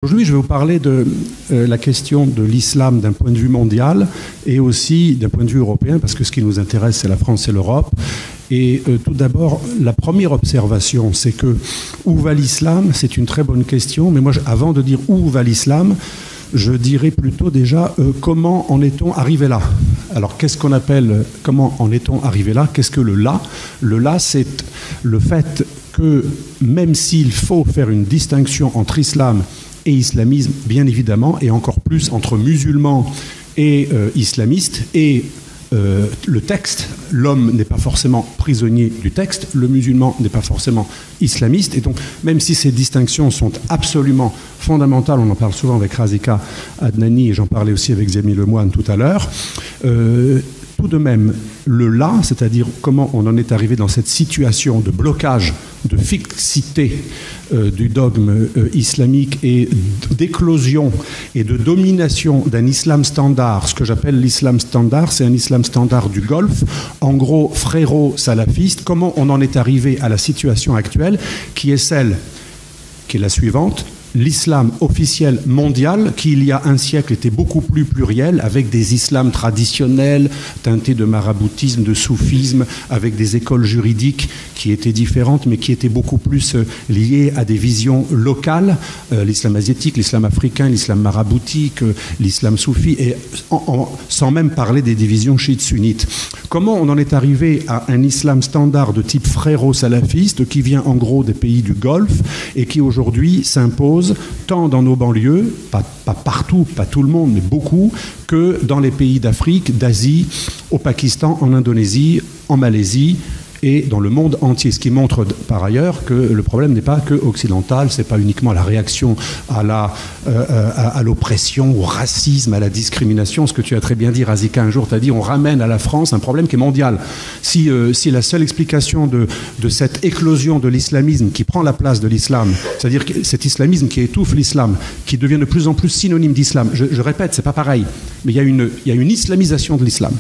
Aujourd'hui, je vais vous parler de la question de l'islam d'un point de vue mondial et aussi d'un point de vue européen, parce que ce qui nous intéresse, c'est la France et l'Europe. Et tout d'abord, la première observation, c'est que où va l'islam? C'est une très bonne question, mais moi, avant de dire où va l'islam, je dirais plutôt déjà comment en est-on arrivé là? Alors, qu'est-ce qu'on appelle, comment en est-on arrivé là? Qu'est-ce que le là? Le là, c'est le fait que même s'il faut faire une distinction entre islam et islamisme, bien évidemment, et encore plus entre musulmans et islamistes, et le texte, l'homme n'est pas forcément prisonnier du texte, le musulman n'est pas forcément islamiste, et donc même si ces distinctions sont absolument fondamentales, on en parle souvent avec Razika Adnani, et j'en parlais aussi avec Zemi Lemoine tout à l'heure, tout de même, le là, c'est-à-dire comment on en est arrivé dans cette situation de blocage, de fixité du dogme islamique et d'éclosion et de domination d'un islam standard. Ce que j'appelle l'islam standard, c'est un islam standard du Golfe, en gros fréro-salafiste. Comment on en est arrivé à la situation actuelle, qui est celle, qui est la suivante: l'islam officiel mondial, qui il y a un siècle était beaucoup plus pluriel, avec des islams traditionnels, teintés de maraboutisme, de soufisme, avec des écoles juridiques qui étaient différentes, mais qui étaient beaucoup plus liées à des visions locales, l'islam asiatique, l'islam africain, l'islam maraboutique, l'islam soufi, et sans même parler des divisions chiites sunnites. Comment on en est arrivé à un islam standard de type fréro-salafiste, qui vient en gros des pays du Golfe, et qui aujourd'hui s'impose tant dans nos banlieues, pas partout, pas tout le monde, mais beaucoup, que dans les pays d'Afrique, d'Asie, au Pakistan, en Indonésie, en Malaisie et dans le monde entier. Ce qui montre par ailleurs que le problème n'est pas que occidental, c'est pas uniquement la réaction à l'oppression, au racisme, à la discrimination. Ce que tu as très bien dit, Razika, un jour, tu as dit on ramène à la France un problème qui est mondial. Si la seule explication de cette éclosion de l'islamisme qui prend la place de l'islam, c'est-à-dire cet islamisme qui étouffe l'islam, qui devient de plus en plus synonyme d'islam, je répète, c'est pas pareil, mais il y a une islamisation de l'islam,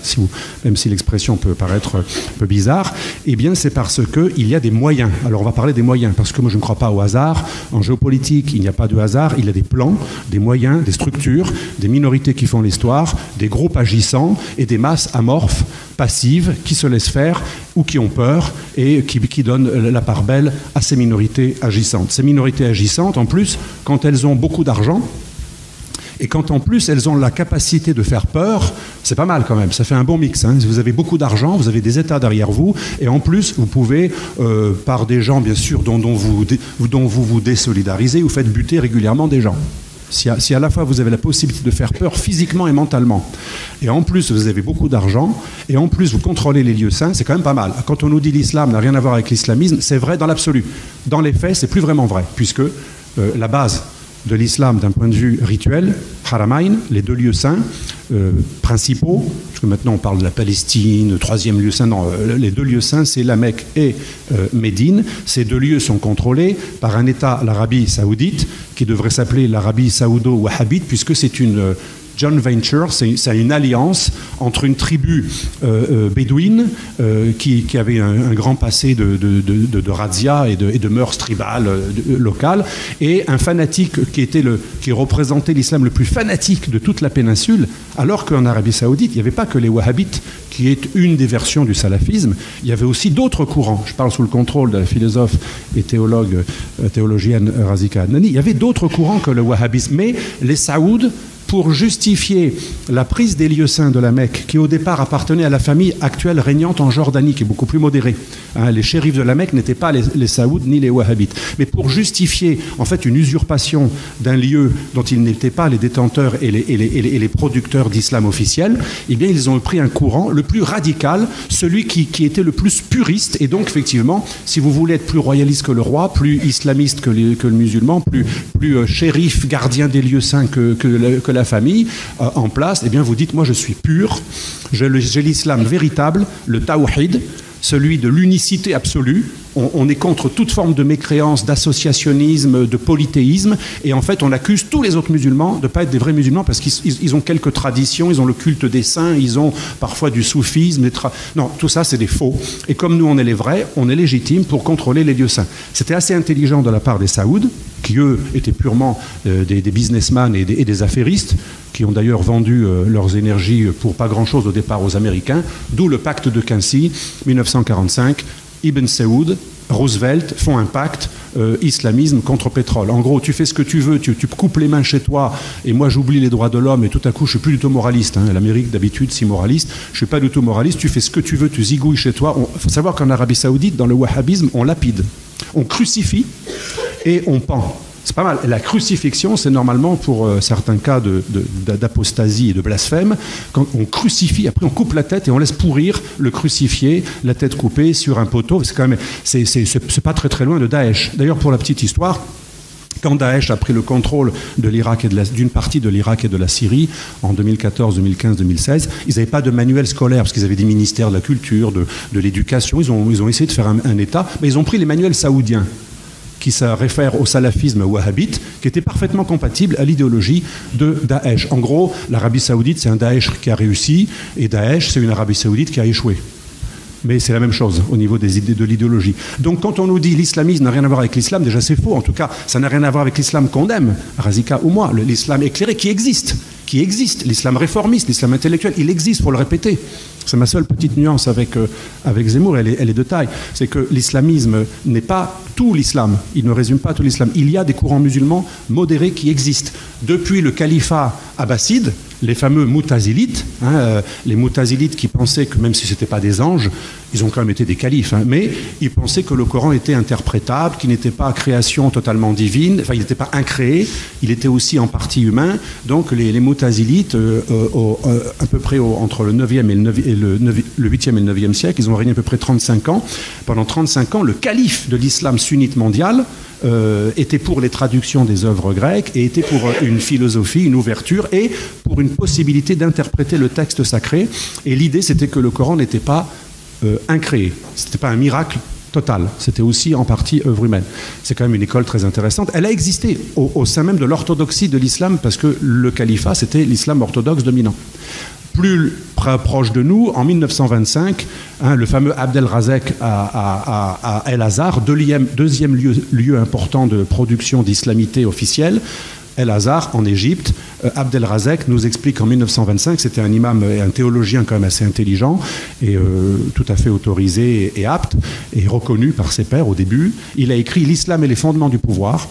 même si l'expression peut paraître un peu bizarre. Eh bien, c'est parce qu'il y a des moyens. Alors, on va parler des moyens, parce que moi, je ne crois pas au hasard. En géopolitique, il n'y a pas de hasard. Il y a des plans, des moyens, des structures, des minorités qui font l'histoire, des groupes agissants et des masses amorphes, passives, qui se laissent faire ou qui ont peur et qui donnent la part belle à ces minorités agissantes. Ces minorités agissantes, en plus, quand elles ont beaucoup d'argent, et quand en plus elles ont la capacité de faire peur, c'est pas mal quand même, ça fait un bon mix. Hein. Vous avez beaucoup d'argent, vous avez des États derrière vous, et en plus vous pouvez, par des gens bien sûr dont vous vous désolidarisez, vous faites buter régulièrement des gens. Si à la fois vous avez la possibilité de faire peur physiquement et mentalement, et en plus vous avez beaucoup d'argent, et en plus vous contrôlez les lieux saints, c'est quand même pas mal. Quand on nous dit l'islam n'a rien à voir avec l'islamisme, c'est vrai dans l'absolu. Dans les faits, c'est plus vraiment vrai, puisque la base de l'islam d'un point de vue rituel, Haramain, les deux lieux saints principaux, parce que maintenant on parle de la Palestine, le troisième lieu saint, non, les deux lieux saints, c'est la Mecque et Médine. Ces deux lieux sont contrôlés par un État, l'Arabie saoudite, qui devrait s'appeler l'Arabie saoudo-wahhabite, puisque c'est une joint venture, c'est une alliance entre une tribu bédouine qui avait un grand passé de razzia et de mœurs tribales locales, et un fanatique qui représentait l'islam le plus fanatique de toute la péninsule, alors qu'en Arabie saoudite, il n'y avait pas que les wahhabites, qui est une des versions du salafisme, il y avait aussi d'autres courants. Je parle sous le contrôle de la philosophe et théologienne Razika Adnani. Il y avait d'autres courants que le wahhabisme, mais les Saouds, pour justifier la prise des lieux saints de la Mecque, qui au départ appartenait à la famille actuelle régnante en Jordanie, qui est beaucoup plus modérée. Hein, les shérifs de la Mecque n'étaient pas les Saouds ni les Wahhabites. Mais pour justifier en fait une usurpation d'un lieu dont ils n'étaient pas les détenteurs et les producteurs d'islam officiel, eh bien ils ont pris un courant le plus radical, celui qui était le plus puriste. Et donc effectivement, si vous voulez être plus royaliste que le roi, plus islamiste que le musulman, plus shérif, gardien des lieux saints que la famille en place, eh bien vous dites, moi je suis pur, j'ai l'islam véritable, le tawhid, celui de l'unicité absolue. On est contre toute forme de mécréance, d'associationnisme, de polythéisme, et en fait on accuse tous les autres musulmans de ne pas être des vrais musulmans parce qu'ils ont quelques traditions, ils ont le culte des saints, ils ont parfois du soufisme, non, tout ça c'est des faux, et comme nous on est les vrais, on est légitime pour contrôler les lieux saints. C'était assez intelligent de la part des Saouds, qui eux étaient purement des businessmen et des affairistes, qui ont d'ailleurs vendu leurs énergies pour pas grand-chose au départ aux Américains, d'où le pacte de Quincy, 1945, Ibn Saoud, Roosevelt font un pacte islamisme contre pétrole. En gros, tu fais ce que tu veux, tu coupes les mains chez toi, et moi j'oublie les droits de l'homme, et tout à coup je suis plus du tout moraliste. Hein. L'Amérique d'habitude si moraliste, je suis pas du tout moraliste. Tu fais ce que tu veux, tu zigouilles chez toi. Il faut savoir qu'en Arabie Saoudite, dans le wahhabisme, on lapide, on crucifie et on pend. C'est pas mal. La crucifixion, c'est normalement pour certains cas d'apostasie et de blasphème, quand on crucifie, après on coupe la tête et on laisse pourrir le crucifié, la tête coupée sur un poteau. C'est quand même, c'est pas très très loin de Daesh. D'ailleurs, pour la petite histoire, quand Daesh a pris le contrôle de l'Irak et d'une partie de l'Irak et de la Syrie en 2014, 2015, 2016, ils n'avaient pas de manuel scolaire parce qu'ils avaient des ministères de la culture, de l'éducation. Ils ont essayé de faire un État, mais ils ont pris les manuels saoudiens, qui se réfère au salafisme wahhabite, qui était parfaitement compatible à l'idéologie de Daesh. En gros, l'Arabie Saoudite, c'est un Daesh qui a réussi, et Daesh, c'est une Arabie Saoudite qui a échoué. Mais c'est la même chose au niveau des idées de l'idéologie. Donc quand on nous dit l'islamisme n'a rien à voir avec l'islam, déjà c'est faux. En tout cas, ça n'a rien à voir avec l'islam qu'on aime, Razika ou moi, l'islam éclairé qui existe. L'islam réformiste, l'islam intellectuel, il existe, il faut le répéter. C'est ma seule petite nuance avec Zemmour, elle est de taille. C'est que l'islamisme n'est pas tout l'islam, il ne résume pas tout l'islam. Il y a des courants musulmans modérés qui existent. Depuis le califat abbasside, les fameux Moutazilites, les Moutazilites qui pensaient que même si ce n'étaient pas des anges, ils ont quand même été des califes, mais ils pensaient que le Coran était interprétable, qu'il n'était pas création totalement divine, enfin il n'était pas incréé, il était aussi en partie humain. Donc les Moutazilites, à peu près entre le 9e et le 8e et le 9e siècle, ils ont régné à peu près 35 ans. Pendant 35 ans, le calife de l'islam sunnite mondial était pour les traductions des œuvres grecques et était pour une philosophie, une ouverture et pour une possibilité d'interpréter le texte sacré. Et l'idée, c'était que le Coran n'était pas incréé, c'était pas un miracle total, c'était aussi en partie œuvre humaine. C'est quand même une école très intéressante. Elle a existé au sein même de l'orthodoxie de l'islam parce que le califat, c'était l'islam orthodoxe dominant. Plus proche de nous, en 1925, le fameux Abdel Razek à El Azhar, deuxième lieu important de production d'islamité officielle, El Azhar en Égypte. Abdel Razek nous explique qu'en 1925, c'était un imam et un théologien quand même assez intelligent et tout à fait autorisé et apte et reconnu par ses pairs au début. Il a écrit «L'islam et les fondements du pouvoir»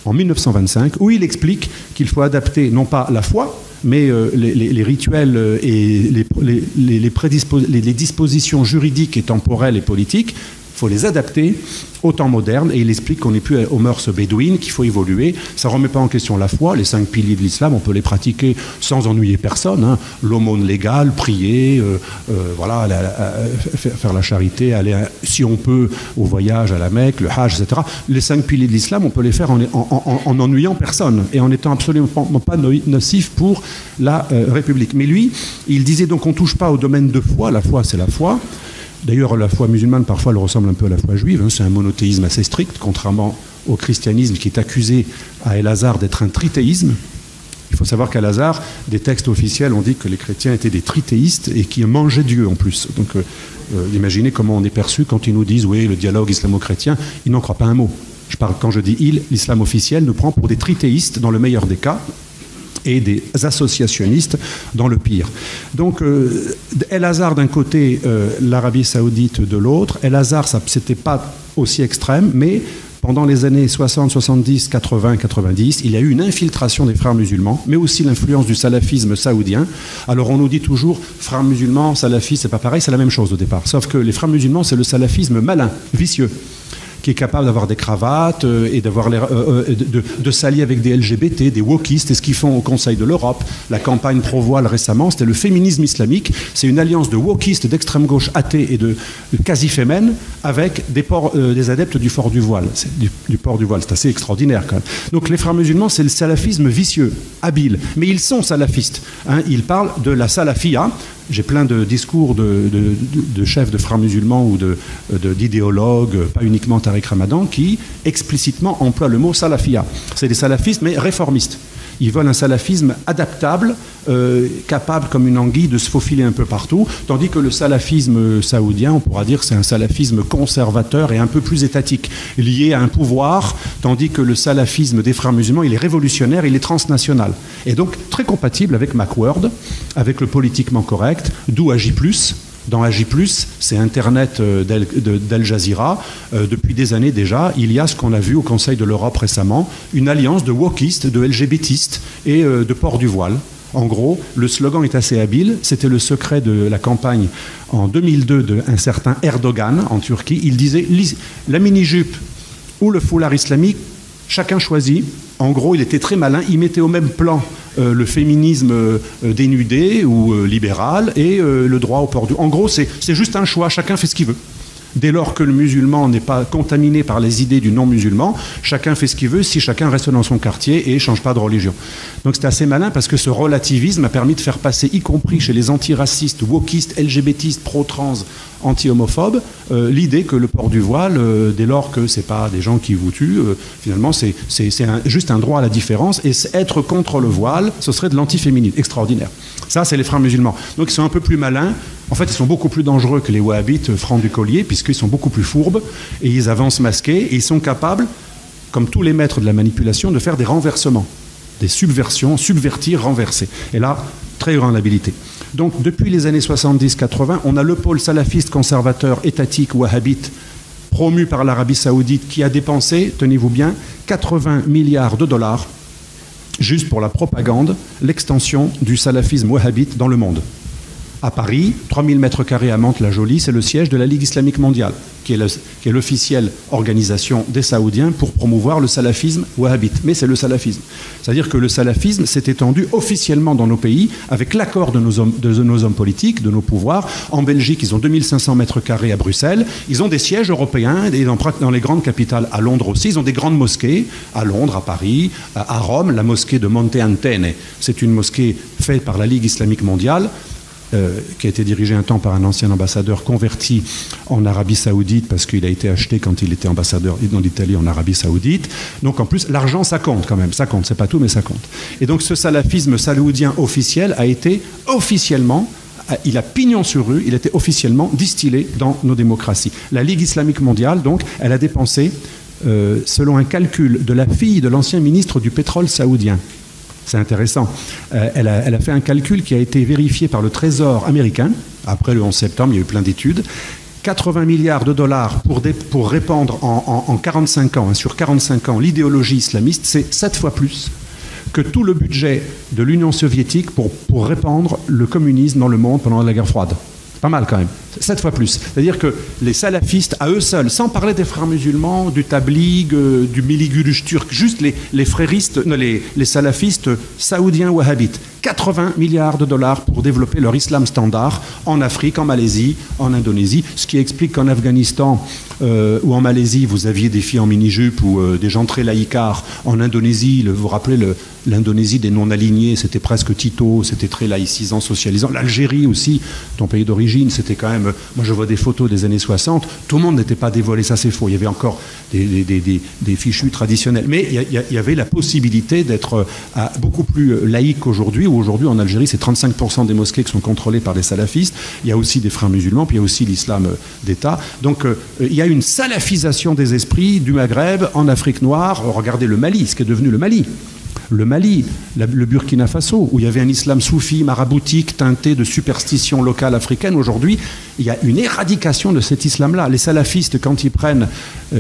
en 1925, où il explique qu'il faut adapter non pas la foi, mais les rituels et les dispositions juridiques et temporelles et politiques, il faut les adapter au temps moderne, et il explique qu'on n'est plus aux mœurs bédouines, qu'il faut évoluer. Ça ne remet pas en question la foi, les 5 piliers de l'islam, on peut les pratiquer sans ennuyer personne. L'aumône légale, prier, faire la charité, aller, si on peut, au voyage, à la Mecque, le Hajj, etc. Les 5 piliers de l'islam, on peut les faire en ennuyant personne et en étant absolument pas nocif pour la République. Mais lui, il disait donc qu'on ne touche pas au domaine de foi, la foi c'est la foi. D'ailleurs, la foi musulmane, parfois, elle ressemble un peu à la foi juive. C'est un monothéisme assez strict, contrairement au christianisme qui est accusé à El Azhar d'être un trithéisme. Il faut savoir qu'à El Azhar, des textes officiels ont dit que les chrétiens étaient des trithéistes et qui mangeaient Dieu en plus. Donc, imaginez comment on est perçu quand ils nous disent « oui, le dialogue islamo-chrétien », ils n'en croient pas un mot. Quand je dis « il », l'islam officiel nous prend pour des trithéistes dans le meilleur des cas, et des associationnistes dans le pire. Donc, El Azhar d'un côté, l'Arabie Saoudite de l'autre. El Azhar, c'était pas aussi extrême, mais pendant les années 60, 70, 80, 90, il y a eu une infiltration des frères musulmans, mais aussi l'influence du salafisme saoudien. Alors on nous dit toujours, frères musulmans, salafistes, c'est pas pareil, c'est la même chose au départ. Sauf que les frères musulmans, c'est le salafisme malin, vicieux, qui est capable d'avoir des cravates et d'avoir de s'allier avec des LGBT, des wokistes, et ce qu'ils font au Conseil de l'Europe. La campagne pro-voile récemment, c'était le féminisme islamique. C'est une alliance de wokistes, d'extrême gauche athées et de quasi-fémènes avec des adeptes du port du voile. Du port du voile, c'est assez extraordinaire quand même. Donc les frères musulmans, c'est le salafisme vicieux, habile. Mais ils sont salafistes. Ils parlent de la salafia. J'ai plein de discours de chefs de frères musulmans ou d'idéologues, pas uniquement Tariq Ramadan, qui explicitement emploient le mot salafia. C'est des salafistes, mais réformistes. Ils veulent un salafisme adaptable, capable comme une anguille de se faufiler un peu partout, tandis que le salafisme saoudien, on pourra dire, c'est un salafisme conservateur et un peu plus étatique, lié à un pouvoir, tandis que le salafisme des frères musulmans, il est révolutionnaire, il est transnational. Et donc très compatible avec McWord, avec le politiquement correct, d'où AJ+. Dans AJ+, c'est Internet d'Al Jazeera. Depuis des années déjà, il y a ce qu'on a vu au Conseil de l'Europe récemment, une alliance de wokistes, de LGBTistes et de port du voile. En gros, le slogan est assez habile. C'était le secret de la campagne en 2002 d'un certain Erdogan en Turquie. Il disait la mini-jupe ou le foulard islamique, chacun choisit. En gros, il était très malin. Il mettait au même plan le féminisme dénudé ou libéral et le droit au port du... En gros, c'est juste un choix. Chacun fait ce qu'il veut. Dès lors que le musulman n'est pas contaminé par les idées du non-musulman, chacun fait ce qu'il veut si chacun reste dans son quartier et ne change pas de religion. Donc c'est assez malin parce que ce relativisme a permis de faire passer, y compris chez les antiracistes, wokistes, LGBTistes, pro-trans, anti-homophobes, l'idée que le port du voile, dès lors que ce n'est pas des gens qui vous tuent, finalement c'est juste un droit à la différence, et être contre le voile, ce serait de l'antiféminisme. Extraordinaire. Ça, c'est les frères musulmans. Donc ils sont un peu plus malins. En fait, ils sont beaucoup plus dangereux que les wahhabites francs du collier, puisqu'ils sont beaucoup plus fourbes, et ils avancent masqués, et ils sont capables, comme tous les maîtres de la manipulation, de faire des renversements, des subversions, subvertir, renverser. Et là, très grande habileté. Donc, depuis les années 70-80, on a le pôle salafiste conservateur étatique wahhabite promu par l'Arabie saoudite qui a dépensé, tenez-vous bien, 80 milliards de dollars juste pour la propagande, l'extension du salafisme wahhabite dans le monde. À Paris, 3000 mètres carrés à Mantes-la-Jolie, c'est le siège de la Ligue islamique mondiale, qui est l'officielle organisation des Saoudiens pour promouvoir le salafisme wahhabite. Mais c'est le salafisme. C'est-à-dire que le salafisme s'est étendu officiellement dans nos pays, avec l'accord de nos hommes politiques, de nos pouvoirs. En Belgique, ils ont 2500 mètres carrés à Bruxelles. Ils ont des sièges européens, et dans les grandes capitales, à Londres aussi. Ils ont des grandes mosquées, à Londres, à Paris, à Rome, la mosquée de Monte Antene. C'est une mosquée faite par la Ligue islamique mondiale, qui a été dirigé un temps par un ancien ambassadeur converti en Arabie Saoudite parce qu'il a été acheté quand il était ambassadeur dans l'Italie en Arabie Saoudite. Donc en plus, l'argent, ça compte quand même. Ça compte, c'est pas tout, mais ça compte. Et donc ce salafisme saoudien officiel a été officiellement, il a pignon sur rue, il a été officiellement distillé dans nos démocraties. La Ligue islamique mondiale, donc, elle a dépensé, selon un calcul de la fille de l'ancien ministre du pétrole saoudien, c'est intéressant. Elle a fait un calcul qui a été vérifié par le Trésor américain. Après le 11 septembre, il y a eu plein d'études. 80 milliards de dollars pour répandre en 45 ans, sur 45 ans, l'idéologie islamiste, c'est 7 fois plus que tout le budget de l'Union soviétique pour répandre le communisme dans le monde pendant la guerre froide. Pas mal quand même, 7 fois plus. C'est-à-dire que les salafistes, à eux seuls, sans parler des frères musulmans, du tabligh, du miligulush turc, juste les fréristes, non, les salafistes saoudiens wahhabites, 80 milliards de dollars pour développer leur islam standard en Afrique, en Malaisie, en Indonésie, ce qui explique qu'en Afghanistan ou en Malaisie, vous aviez des filles en mini-jupe ou des gens très laïcards. En Indonésie, vous vous rappelez l'Indonésie des non-alignés, c'était presque Tito, c'était très laïcisant, socialisant. L'Algérie aussi, ton pays d'origine, c'était quand même... Moi, je vois des photos des années 60, tout le monde n'était pas dévoilé, ça c'est faux. Il y avait encore des fichus traditionnels. Mais il y avait la possibilité d'être beaucoup plus laïque qu'aujourd'hui, où aujourd'hui en Algérie, c'est 35% des mosquées qui sont contrôlées par des salafistes. Il y a aussi des frères musulmans, puis il y a aussi l'islam d'État. Donc il y a une salafisation des esprits du Maghreb en Afrique noire. Regardez le Mali, ce qui est devenu le Mali. Le Mali, le Burkina Faso, où il y avait un islam soufi, maraboutique, teinté de superstitions locales africaines. Aujourd'hui, il y a une éradication de cet islam-là. Les salafistes, quand ils prennent,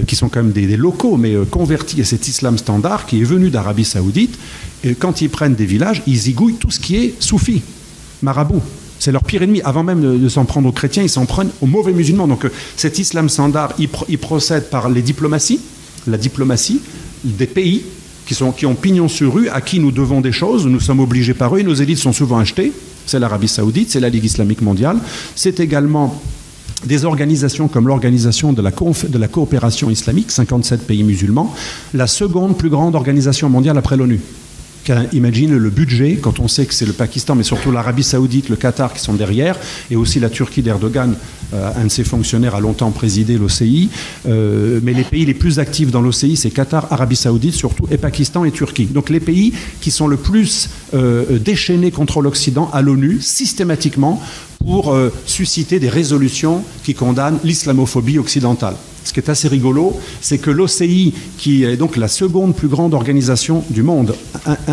qui sont quand même des locaux, mais convertis à cet islam standard, qui est venu d'Arabie Saoudite, quand ils prennent des villages, ils zigouillent tout ce qui est soufi, marabout. C'est leur pire ennemi. Avant même de s'en prendre aux chrétiens, ils s'en prennent aux mauvais musulmans. Donc cet islam standard, il procède par la diplomatie des pays qui ont pignon sur rue, à qui nous devons des choses, nous sommes obligés par eux, et nos élites sont souvent achetées. C'est l'Arabie Saoudite, c'est la Ligue islamique mondiale, c'est également des organisations comme l'organisation de la coopération islamique, 57 pays musulmans, la seconde plus grande organisation mondiale après l'ONU. Imagine le budget, quand on sait que c'est le Pakistan, mais surtout l'Arabie Saoudite, le Qatar qui sont derrière, et aussi la Turquie d'Erdogan, un de ses fonctionnaires a longtemps présidé l'OCI. Mais les pays les plus actifs dans l'OCI, c'est Qatar, Arabie Saoudite surtout, et Pakistan et Turquie. Donc les pays qui sont le plus déchaînés contre l'Occident à l'ONU, systématiquement, pour susciter des résolutions qui condamnent l'islamophobie occidentale. Ce qui est assez rigolo, c'est que l'OCI, qui est donc la seconde plus grande organisation du monde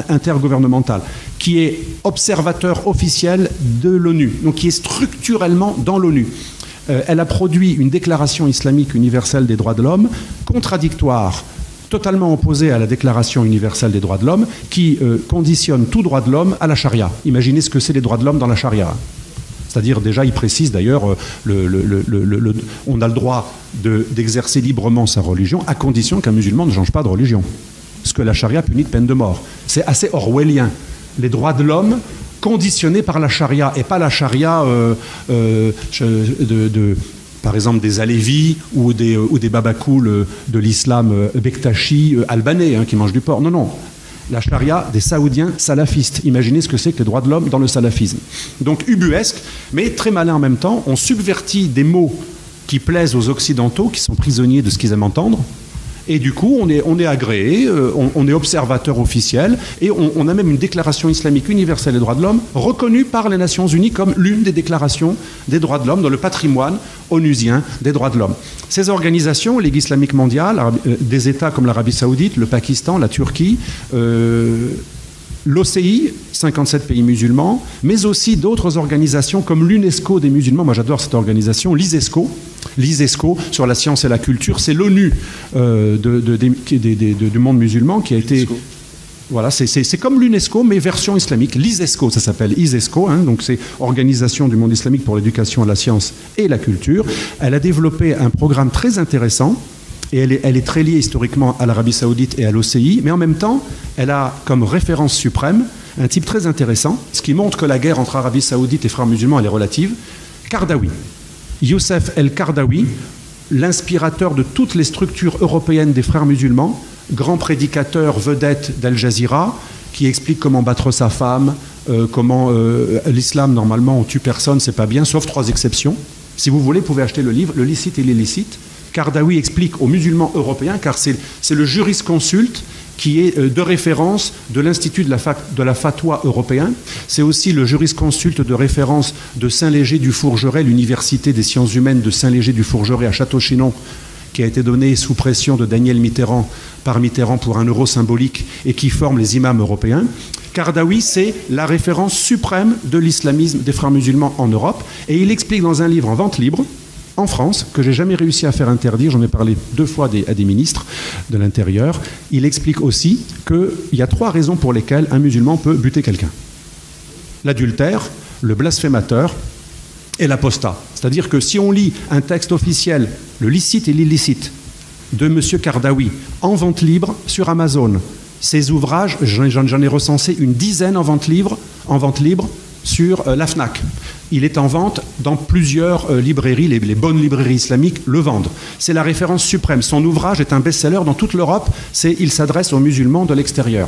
intergouvernementale, qui est observateur officiel de l'ONU, donc qui est structurellement dans l'ONU, elle a produit une déclaration islamique universelle des droits de l'homme contradictoire, totalement opposée à la Déclaration universelle des droits de l'homme, qui conditionne tout droit de l'homme à la charia. Imaginez ce que c'est les droits de l'homme dans la charia. C'est-à-dire, déjà, il précise d'ailleurs, on a le droit d'exercer librement sa religion, à condition qu'un musulman ne change pas de religion. Ce que la charia punit de peine de mort. C'est assez orwellien. Les droits de l'homme conditionnés par la charia, et pas la charia par exemple des Alévis ou des babakouls de l'islam bektashi albanais, qui mangent du porc. Non, non. La charia des saoudiens salafistes. Imaginez ce que c'est que les droits de l'homme dans le salafisme. Donc ubuesque, mais très malin en même temps. On subvertit des mots qui plaisent aux Occidentaux, qui sont prisonniers de ce qu'ils aiment entendre. Et du coup, on est agréé, on est observateur officiel, et on a même une déclaration islamique universelle des droits de l'homme reconnue par les Nations Unies comme l'une des déclarations des droits de l'homme dans le patrimoine onusien des droits de l'homme. Ces organisations, Ligue islamique mondiale, des États comme l'Arabie Saoudite, le Pakistan, la Turquie, l'OCI, 57 pays musulmans, mais aussi d'autres organisations comme l'UNESCO des musulmans. Moi, j'adore cette organisation, l'ISESCO sur la science et la culture. C'est l'ONU du monde musulman qui a été... Voilà, c'est comme l'UNESCO, mais version islamique. L'ISESCO, ça s'appelle ISESCO, donc c'est Organisation du monde islamique pour l'éducation, la science et la culture. Elle a développé un programme très intéressant. Et elle est très liée historiquement à l'Arabie Saoudite et à l'OCI, mais en même temps, elle a comme référence suprême un type très intéressant, ce qui montre que la guerre entre Arabie Saoudite et frères musulmans, elle est relative. Kardawi. Youssef El-Kardawi, l'inspirateur de toutes les structures européennes des frères musulmans, grand prédicateur vedette d'Al Jazeera, qui explique comment battre sa femme, comment l'islam, normalement, on tue personne, c'est pas bien, sauf 3 exceptions. Si vous voulez, vous pouvez acheter le livre, Le licite et l'illicite. Kardawi explique aux musulmans européens, car c'est le jurisconsulte qui est de référence de l'Institut de la fatwa européen. C'est aussi le jurisconsulte de référence de Saint-Léger du Fourgeret, l'université des sciences humaines de Saint-Léger du Fourgeret à Château-Chinon, qui a été donnée sous pression de Daniel Mitterrand par Mitterrand pour 1 euro symbolique et qui forme les imams européens. Kardawi, c'est la référence suprême de l'islamisme des frères musulmans en Europe. Et il explique dans un livre en vente libre, en France, que j'ai jamais réussi à faire interdire, j'en ai parlé 2 fois à des ministres de l'Intérieur, il explique aussi qu'il y a 3 raisons pour lesquelles un musulman peut buter quelqu'un. L'adultère, le blasphémateur et l'apostat. C'est-à-dire que si on lit un texte officiel, le licite et l'illicite, de M. Kardawi, en vente libre sur Amazon, ces ouvrages, j'en ai recensé une dizaine en vente libre sur la FNAC. Il est en vente dans plusieurs librairies, les bonnes librairies islamiques le vendent. C'est la référence suprême. Son ouvrage est un best-seller dans toute l'Europe. Il s'adresse aux musulmans de l'extérieur.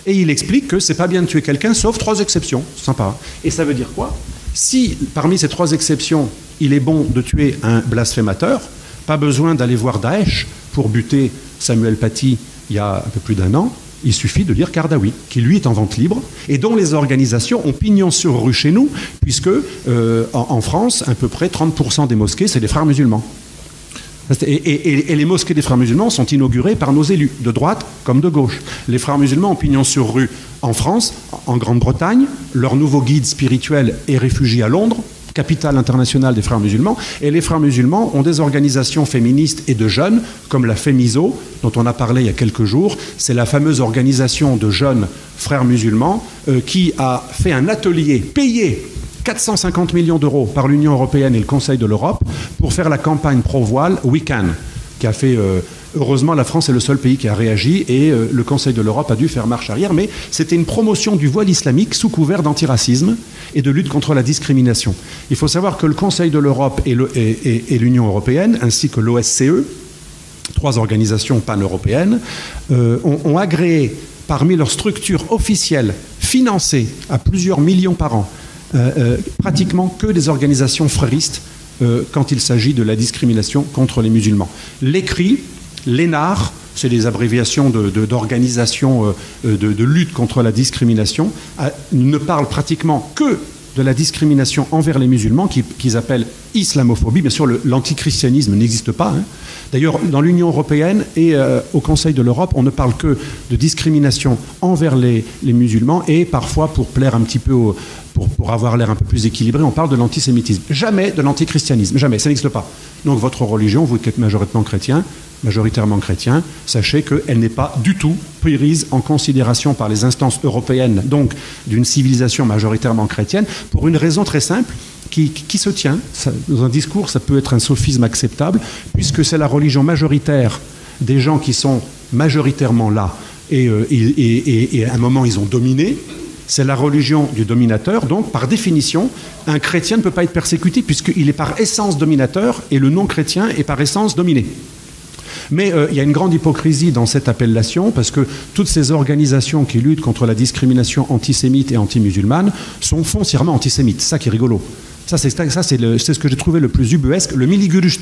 Et il explique que c'est pas bien de tuer quelqu'un, sauf 3 exceptions. Sympa. Et ça veut dire quoi? Si, parmi ces 3 exceptions, il est bon de tuer un blasphémateur, pas besoin d'aller voir Daesh pour buter Samuel Paty il y a un peu plus d'1 an. Il suffit de lire Kardawi, qui lui est en vente libre, et dont les organisations ont pignon sur rue chez nous, puisque en France, à peu près 30% des mosquées, c'est des frères musulmans. Et les mosquées des frères musulmans sont inaugurées par nos élus, de droite comme de gauche. Les frères musulmans ont pignon sur rue en France, en Grande-Bretagne, leur nouveau guide spirituel est réfugié à Londres, capitale internationale des frères musulmans, et les frères musulmans ont des organisations féministes et de jeunes, comme la Fémiso, dont on a parlé il y a quelques jours. C'est la fameuse organisation de jeunes frères musulmans qui a fait un atelier payé 450 millions d'euros par l'Union européenne et le Conseil de l'Europe pour faire la campagne pro-voile We Can, qui a fait... Heureusement, la France est le seul pays qui a réagi et le Conseil de l'Europe a dû faire marche arrière, mais c'était une promotion du voile islamique sous couvert d'antiracisme et de lutte contre la discrimination. Il faut savoir que le Conseil de l'Europe et l'Union européenne, ainsi que l'OSCE, 3 organisations pan-européennes, ont agréé parmi leurs structures officielles, financées à plusieurs millions par an, pratiquement que des organisations fréristes quand il s'agit de la discrimination contre les musulmans. L'ECRI, l'ENAR, c'est des abréviations d'organisations de lutte contre la discrimination, ne parlent pratiquement que de la discrimination envers les musulmans, qu'ils appellent islamophobie. Bien sûr, l'antichristianisme n'existe pas. Hein. D'ailleurs, dans l'Union européenne et au Conseil de l'Europe, on ne parle que de discrimination envers les musulmans et parfois, pour plaire un petit peu, pour avoir l'air un peu plus équilibré, on parle de l'antisémitisme. Jamais de l'antichristianisme, jamais, ça n'existe pas. Donc votre religion, vous qui êtes majoritairement chrétien, sachez qu'elle n'est pas du tout prise en considération par les instances européennes, donc d'une civilisation majoritairement chrétienne, pour une raison très simple, qui se tient. Dans un discours, ça peut être un sophisme acceptable, puisque c'est la religion majoritaire des gens qui sont majoritairement là, et à un moment ils ont dominé. C'est la religion du dominateur, donc par définition, un chrétien ne peut pas être persécuté, puisqu'il est par essence dominateur, et le non-chrétien est par essence dominé. Mais il y a une grande hypocrisie dans cette appellation, parce que toutes ces organisations qui luttent contre la discrimination antisémite et anti-musulmane sont foncièrement antisémites. C'est ça qui est rigolo. Ça, c'est ce que j'ai trouvé le plus ubuesque, le Millî Görüş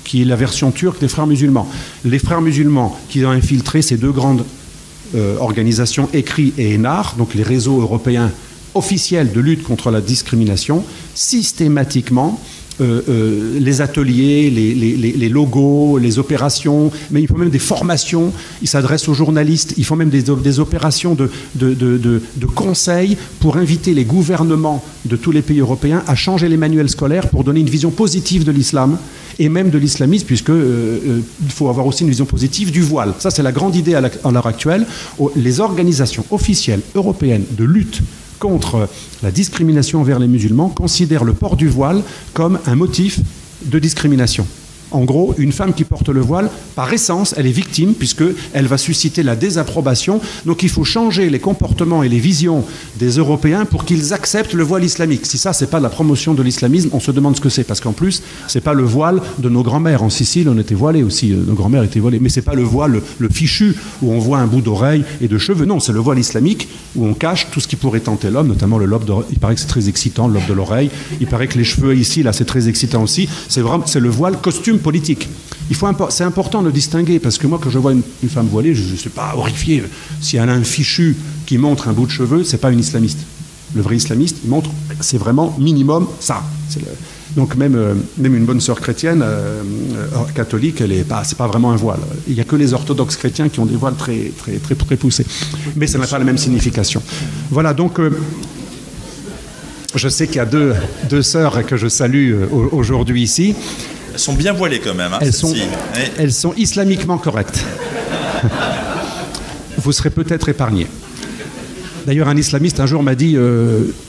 qui est la version turque des frères musulmans. Les frères musulmans qui ont infiltré ces deux grandes organisations, ECRI et ENAR, donc les réseaux européens officiels de lutte contre la discrimination, systématiquement, les ateliers, les logos, les opérations, mais il faut même des formations, ils s'adressent aux journalistes, il faut même des opérations de conseil pour inviter les gouvernements de tous les pays européens à changer les manuels scolaires pour donner une vision positive de l'islam et même de l'islamisme, puisqu'il faut avoir aussi une vision positive du voile. Ça, c'est la grande idée à l'heure actuelle. Les organisations officielles européennes de lutte contre la discrimination envers les musulmans considèrent le port du voile comme un motif de discrimination. En gros, une femme qui porte le voile, par essence, elle est victime puisqu'elle va susciter la désapprobation. Donc il faut changer les comportements et les visions des Européens pour qu'ils acceptent le voile islamique. Si ça, c'est pas de la promotion de l'islamisme, on se demande ce que c'est. Parce qu'en plus, c'est pas le voile de nos grands-mères. En Sicile, on était voilés aussi. Nos grands-mères étaient voilées. Mais c'est pas le voile, le fichu, où on voit un bout d'oreille et de cheveux. Non, c'est le voile islamique où on cache tout ce qui pourrait tenter l'homme, notamment le lobe d'oreille. Il paraît que c'est très excitant, le lobe de l'oreille. Il paraît que les cheveux ici, là, c'est très excitant aussi. C'est le voile costume politique. C'est important de distinguer, parce que moi, quand je vois une femme voilée, je ne suis pas horrifié. Si elle a un fichu qui montre un bout de cheveux, ce n'est pas une islamiste. Le vrai islamiste, il montre, c'est vraiment minimum ça. Donc même une bonne sœur chrétienne, catholique, c'est pas vraiment un voile. Il n'y a que les orthodoxes chrétiens qui ont des voiles très, très, très, très poussés. Mais ça n'a pas la même signification. Voilà, donc... je sais qu'il y a deux sœurs que je salue aujourd'hui ici. Elles sont bien voilées quand même. Hein, elles sont islamiquement correctes. Vous serez peut-être épargnés. D'ailleurs, un islamiste un jour m'a dit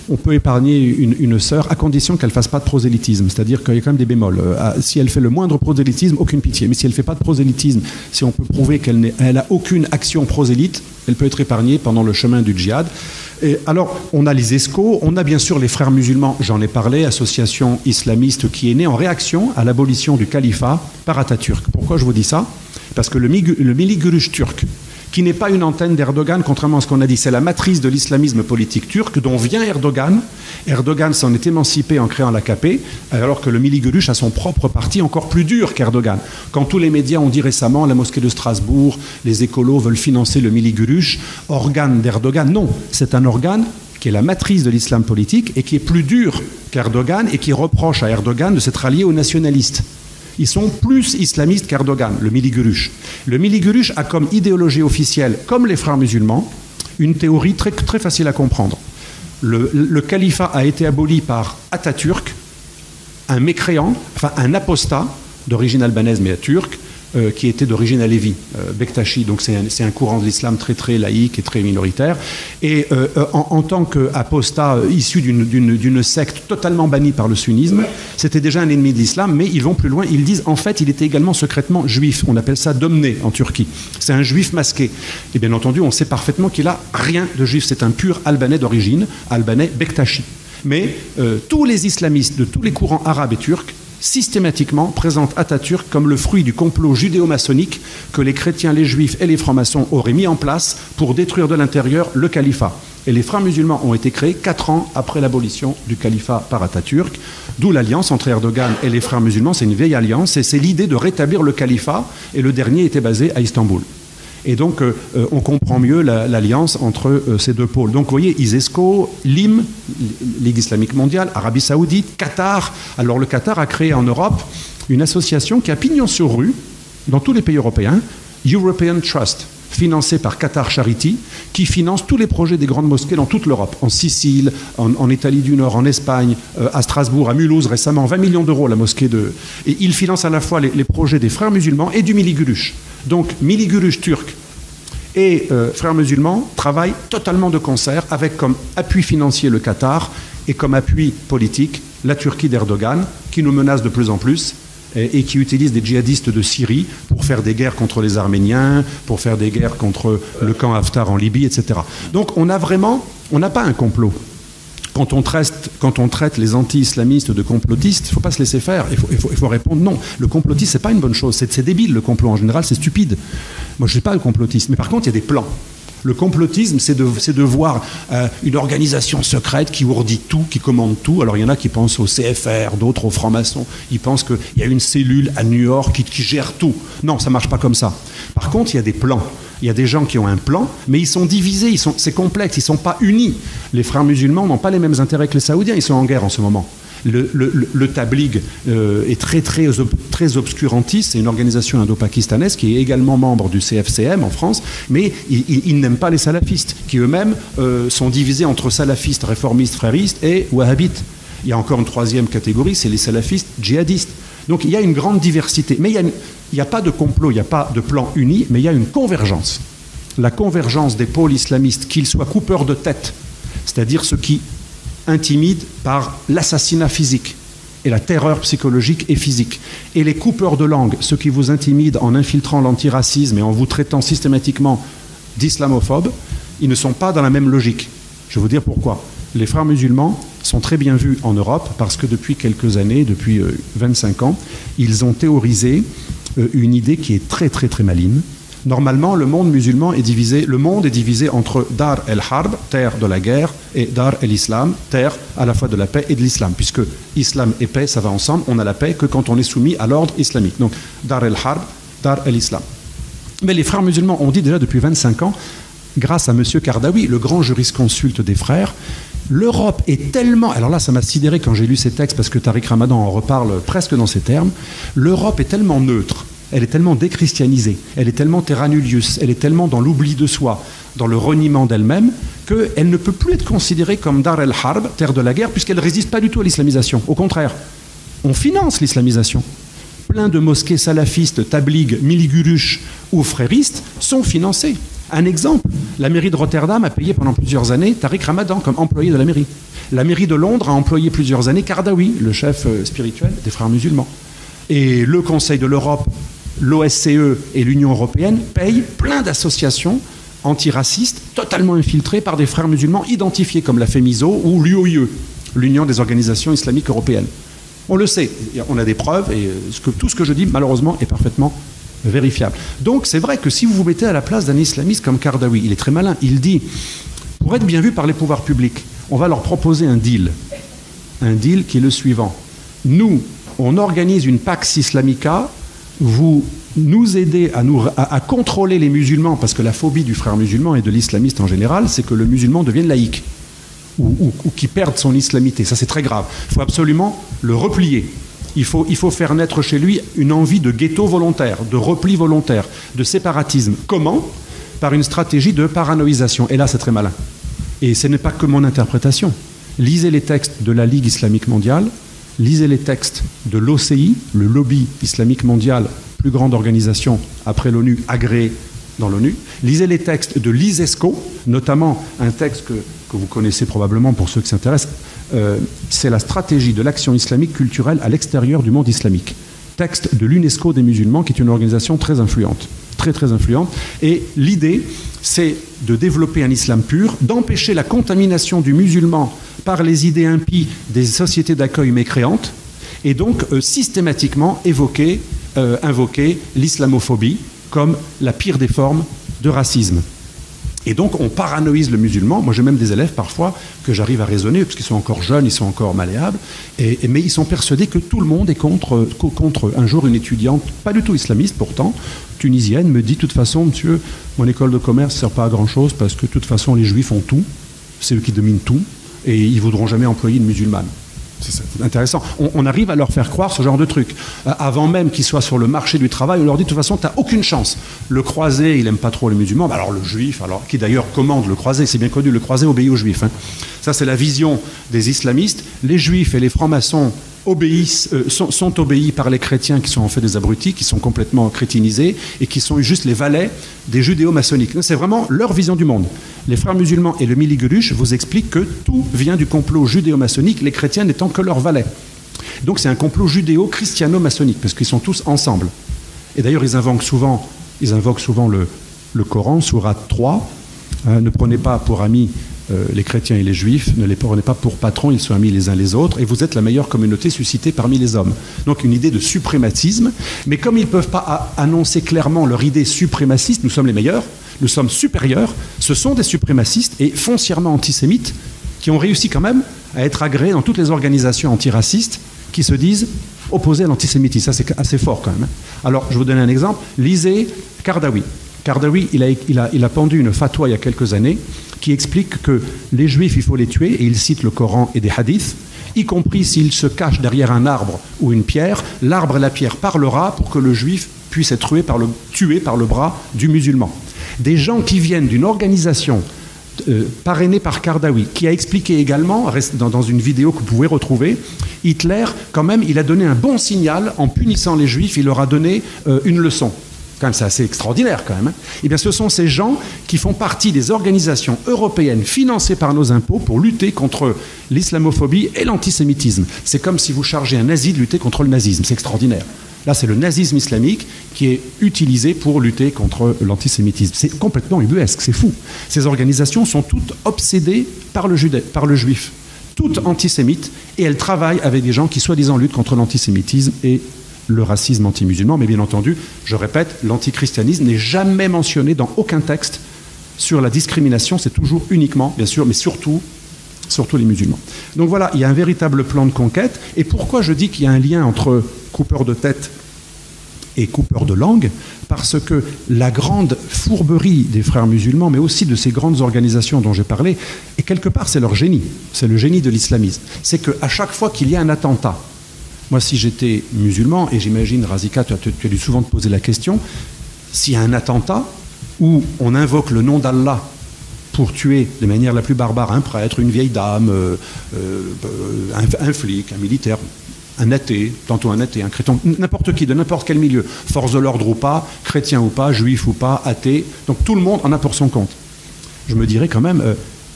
on peut épargner une sœur à condition qu'elle ne fasse pas de prosélytisme. C'est-à-dire qu'il y a quand même des bémols. Si elle fait le moindre prosélytisme, aucune pitié. Mais si elle ne fait pas de prosélytisme, si on peut prouver qu'elle n'a aucune action prosélyte, elle peut être épargnée pendant le chemin du djihad. Et alors, on a les ESCO, on a bien sûr les frères musulmans, j'en ai parlé, association islamiste qui est née en réaction à l'abolition du califat par Atatürk. Pourquoi je vous dis ça? Parce que le Millî Görüş turc, qui n'est pas une antenne d'Erdogan, contrairement à ce qu'on a dit, c'est la matrice de l'islamisme politique turc dont vient Erdogan. Erdogan s'en est émancipé en créant l'AKP, alors que le Millî Görüş a son propre parti encore plus dur qu'Erdogan. Quand tous les médias ont dit récemment, la mosquée de Strasbourg, les écolos veulent financer le Millî Görüş, organe d'Erdogan, non, c'est un organe qui est la matrice de l'islam politique et qui est plus dur qu'Erdogan et qui reproche à Erdogan de s'être allié aux nationalistes. Ils sont plus islamistes qu'Erdogan, le Millî Görüş. Le Millî Görüş a comme idéologie officielle, comme les frères musulmans, une théorie très, très facile à comprendre. Le califat a été aboli par Atatürk, un mécréant, enfin un apostat d'origine albanaise mais turque, qui était d'origine alévi, Bektashi, donc c'est un courant de l'islam très très laïque et très minoritaire. Et en tant qu'apostat issu d'une secte totalement bannie par le sunnisme, c'était déjà un ennemi de l'islam, mais ils vont plus loin, ils disent en fait il était également secrètement juif, on appelle ça domné en Turquie, c'est un juif masqué. Et bien entendu on sait parfaitement qu'il n'a rien de juif, c'est un pur albanais d'origine, albanais Bektashi. Mais tous les islamistes de tous les courants arabes et turcs systématiquement présente Atatürk comme le fruit du complot judéo-maçonnique que les chrétiens, les juifs et les francs-maçons auraient mis en place pour détruire de l'intérieur le califat. Et les frères musulmans ont été créés 4 ans après l'abolition du califat par Atatürk, d'où l'alliance entre Erdogan et les frères musulmans. C'est une vieille alliance et c'est l'idée de rétablir le califat, et le dernier était basé à Istanbul. Et donc, on comprend mieux l'alliance entre ces deux pôles. Donc, vous voyez, ISESCO, LIM, Ligue islamique mondiale, Arabie saoudite, Qatar. Alors, le Qatar a créé en Europe une association qui a pignon sur rue dans tous les pays européens, European Trust, financée par Qatar Charity, qui finance tous les projets des grandes mosquées dans toute l'Europe, en Sicile, en Italie du Nord, en Espagne, à Strasbourg, à Mulhouse récemment, 20 millions d'euros la mosquée de... Et il finance à la fois les projets des frères musulmans et du Millî Görüş. Donc Millî Görüş turc et frères musulmans travaillent totalement de concert avec comme appui financier le Qatar et comme appui politique la Turquie d'Erdogan, qui nous menace de plus en plus et qui utilise des djihadistes de Syrie pour faire des guerres contre les Arméniens, pour faire des guerres contre le camp Haftar en Libye, etc. Donc on n'a pas un complot. Quand on traite les anti-islamistes de complotistes, il ne faut pas se laisser faire. Il faut répondre non. Le complotiste, ce n'est pas une bonne chose. C'est débile, le complot. En général, c'est stupide. Moi, je ne suis pas le complotiste. Mais par contre, il y a des plans. Le complotisme, c'est de voir une organisation secrète qui ourdit tout, qui commande tout. Alors, il y en a qui pensent au CFR, d'autres aux francs-maçons. Ils pensent qu'il y a une cellule à New York qui gère tout. Non, ça ne marche pas comme ça. Par contre, il y a des plans. Il y a des gens qui ont un plan, mais ils sont divisés, c'est complexe, ils ne sont pas unis. Les frères musulmans n'ont pas les mêmes intérêts que les Saoudiens, ils sont en guerre en ce moment. Le Tabligh est très obscurantiste, c'est une organisation indo-pakistanaise qui est également membre du CFCM en France, mais ils n'aiment pas les salafistes, qui eux-mêmes sont divisés entre salafistes, réformistes, fréristes et wahhabites. Il y a encore une troisième catégorie, c'est les salafistes djihadistes. Donc il y a une grande diversité. Mais il n'y a pas de complot, il n'y a pas de plan uni, mais il y a une convergence. La convergence des pôles islamistes, qu'ils soient coupeurs de tête, c'est-à-dire ceux qui intimident par l'assassinat physique et la terreur psychologique et physique, et les coupeurs de langue, ceux qui vous intimident en infiltrant l'antiracisme et en vous traitant systématiquement d'islamophobes, ils ne sont pas dans la même logique. Je vais vous dire pourquoi. Les frères musulmans sont très bien vus en Europe parce que depuis quelques années, depuis 25 ans, ils ont théorisé une idée qui est très très très maligne. Normalement, le monde musulman est divisé, le monde est divisé entre Dar el-Harb, terre de la guerre, et Dar el-Islam, terre à la fois de la paix et de l'islam, puisque islam et paix, ça va ensemble, on a la paix que quand on est soumis à l'ordre islamique. Donc Dar el-Harb, Dar el-Islam. Mais les frères musulmans ont dit déjà depuis 25 ans, grâce à M. Kardawi, le grand jurisconsulte des frères, l'Europe est tellement... Alors là, ça m'a sidéré quand j'ai lu ces textes, parce que Tariq Ramadan en reparle presque dans ces termes. L'Europe est tellement neutre, elle est tellement déchristianisée, elle est tellement terra nullius, elle est tellement dans l'oubli de soi, dans le reniement d'elle-même, qu'elle ne peut plus être considérée comme Dar el-Harb, terre de la guerre, puisqu'elle ne résiste pas du tout à l'islamisation. Au contraire, on finance l'islamisation. Plein de mosquées salafistes, tabligh, Millî Görüş ou fréristes sont financées. Un exemple, la mairie de Rotterdam a payé pendant plusieurs années Tariq Ramadan comme employé de la mairie. La mairie de Londres a employé plusieurs années Kardawi, le chef spirituel des frères musulmans. Et le Conseil de l'Europe, l'OSCE et l'Union européenne payent plein d'associations antiracistes totalement infiltrées par des frères musulmans identifiés comme la FEMISO ou l'UOIE, l'Union des organisations islamiques européennes. On le sait, on a des preuves et tout ce que je dis malheureusement est parfaitement vérifiable. Donc c'est vrai que si vous vous mettez à la place d'un islamiste comme Kardawi, il est très malin, il dit, pour être bien vu par les pouvoirs publics, on va leur proposer un deal qui est le suivant. Nous, on organise une Pax Islamica, vous nous aidez à contrôler les musulmans, parce que la phobie du frère musulman et de l'islamiste en général, c'est que le musulman devienne laïque, ou qu'il perde son islamité. Ça c'est très grave. Il faut absolument le replier. Il faut faire naître chez lui une envie de ghetto volontaire, de repli volontaire, de séparatisme. Comment ? Par une stratégie de paranoïsation. Et là, c'est très malin. Et ce n'est pas que mon interprétation. Lisez les textes de la Ligue islamique mondiale, lisez les textes de l'OCI, le lobby islamique mondial, plus grande organisation après l'ONU, agréée dans l'ONU. Lisez les textes de l'ISESCO, notamment un texte que vous connaissez probablement pour ceux qui s'intéressent, c'est la stratégie de l'action islamique culturelle à l'extérieur du monde islamique. Texte de l'UNESCO des musulmans, qui est une organisation très influente, très influente. Et l'idée, c'est de développer un islam pur, d'empêcher la contamination du musulman par les idées impies des sociétés d'accueil mécréantes, et donc systématiquement invoquer l'islamophobie comme la pire des formes de racisme. Et donc on paranoïse le musulman. Moi j'ai même des élèves parfois que j'arrive à raisonner, parce qu'ils sont encore jeunes, ils sont encore malléables, mais ils sont persuadés que tout le monde est contre eux. Un jour une étudiante, pas du tout islamiste pourtant, tunisienne, me dit de toute façon, monsieur, mon école de commerce ne sert pas à grand chose parce que de toute façon les juifs ont tout, c'est eux qui dominent tout, et ils ne voudront jamais employer une musulmane. C'est intéressant. On arrive à leur faire croire ce genre de truc. Avant même qu'ils soient sur le marché du travail, on leur dit de toute façon, tu n'as aucune chance. Le croisé, il n'aime pas trop les musulmans. Alors le juif, qui d'ailleurs commande le croisé, c'est bien connu, le croisé obéit aux juifs. Hein. Ça, c'est la vision des islamistes. Les juifs et les francs-maçons sont obéis par les chrétiens qui sont en fait des abrutis, qui sont complètement crétinisés et qui sont juste les valets des judéo-maçonniques. C'est vraiment leur vision du monde. Les frères musulmans et le Miligulush vous expliquent que tout vient du complot judéo-maçonnique, les chrétiens n'étant que leurs valets. Donc c'est un complot judéo-christiano-maçonnique, parce qu'ils sont tous ensemble. Et d'ailleurs, ils invoquent souvent le Coran, sourate 3. Ne prenez pas pour amis les chrétiens et les juifs, ne les prenez pas pour patrons, ils sont amis les uns les autres, et vous êtes la meilleure communauté suscitée parmi les hommes. Donc une idée de suprématisme, mais comme ils ne peuvent pas annoncer clairement leur idée suprémaciste, nous sommes les meilleurs, nous sommes supérieurs, ce sont des suprémacistes et foncièrement antisémites qui ont réussi quand même à être agréés dans toutes les organisations antiracistes qui se disent opposés à l'antisémitisme. Ça, c'est assez fort quand même. Alors, je vais vous donner un exemple. Lisez Kardawi. Kardawi, il a pendu une fatwa il y a quelques années qui explique que les juifs, il faut les tuer, et il cite le Coran et des hadiths, y compris s'ils se cachent derrière un arbre ou une pierre, l'arbre et la pierre parlera pour que le juif puisse être tué par le bras du musulman. Des gens qui viennent d'une organisation parrainé par Kardawi, qui a expliqué également, dans une vidéo que vous pouvez retrouver, Hitler, quand même, il a donné un bon signal en punissant les Juifs, il leur a donné une leçon. Quand même, c'est assez extraordinaire, quand même. Eh bien, ce sont ces gens qui font partie des organisations européennes financées par nos impôts pour lutter contre l'islamophobie et l'antisémitisme. C'est comme si vous chargez un nazi de lutter contre le nazisme. C'est extraordinaire. Là, c'est le nazisme islamique qui est utilisé pour lutter contre l'antisémitisme. C'est complètement ubuesque, c'est fou. Ces organisations sont toutes obsédées par le juif, toutes antisémites, et elles travaillent avec des gens qui, soi-disant, luttent contre l'antisémitisme et le racisme anti-musulman. Mais bien entendu, je répète, l'antichristianisme n'est jamais mentionné dans aucun texte sur la discrimination. C'est toujours uniquement, bien sûr, mais surtout les musulmans. Donc voilà, il y a un véritable plan de conquête. Et pourquoi je dis qu'il y a un lien entre coupeur de tête et coupeur de langue? Parce que la grande fourberie des frères musulmans, mais aussi de ces grandes organisations dont j'ai parlé, et quelque part c'est leur génie, c'est le génie de l'islamisme, c'est qu'à chaque fois qu'il y a un attentat, moi si j'étais musulman, et j'imagine Razika, tu as dû souvent te poser la question, s'il y a un attentat où on invoque le nom d'Allah pour tuer de manière la plus barbare un prêtre, une vieille dame, un flic, un militaire, un athée, tantôt un athée, un chrétien, n'importe qui, de n'importe quel milieu, force de l'ordre ou pas, chrétien ou pas, juif ou pas, athée, donc tout le monde en a pour son compte. Je me dirais quand même,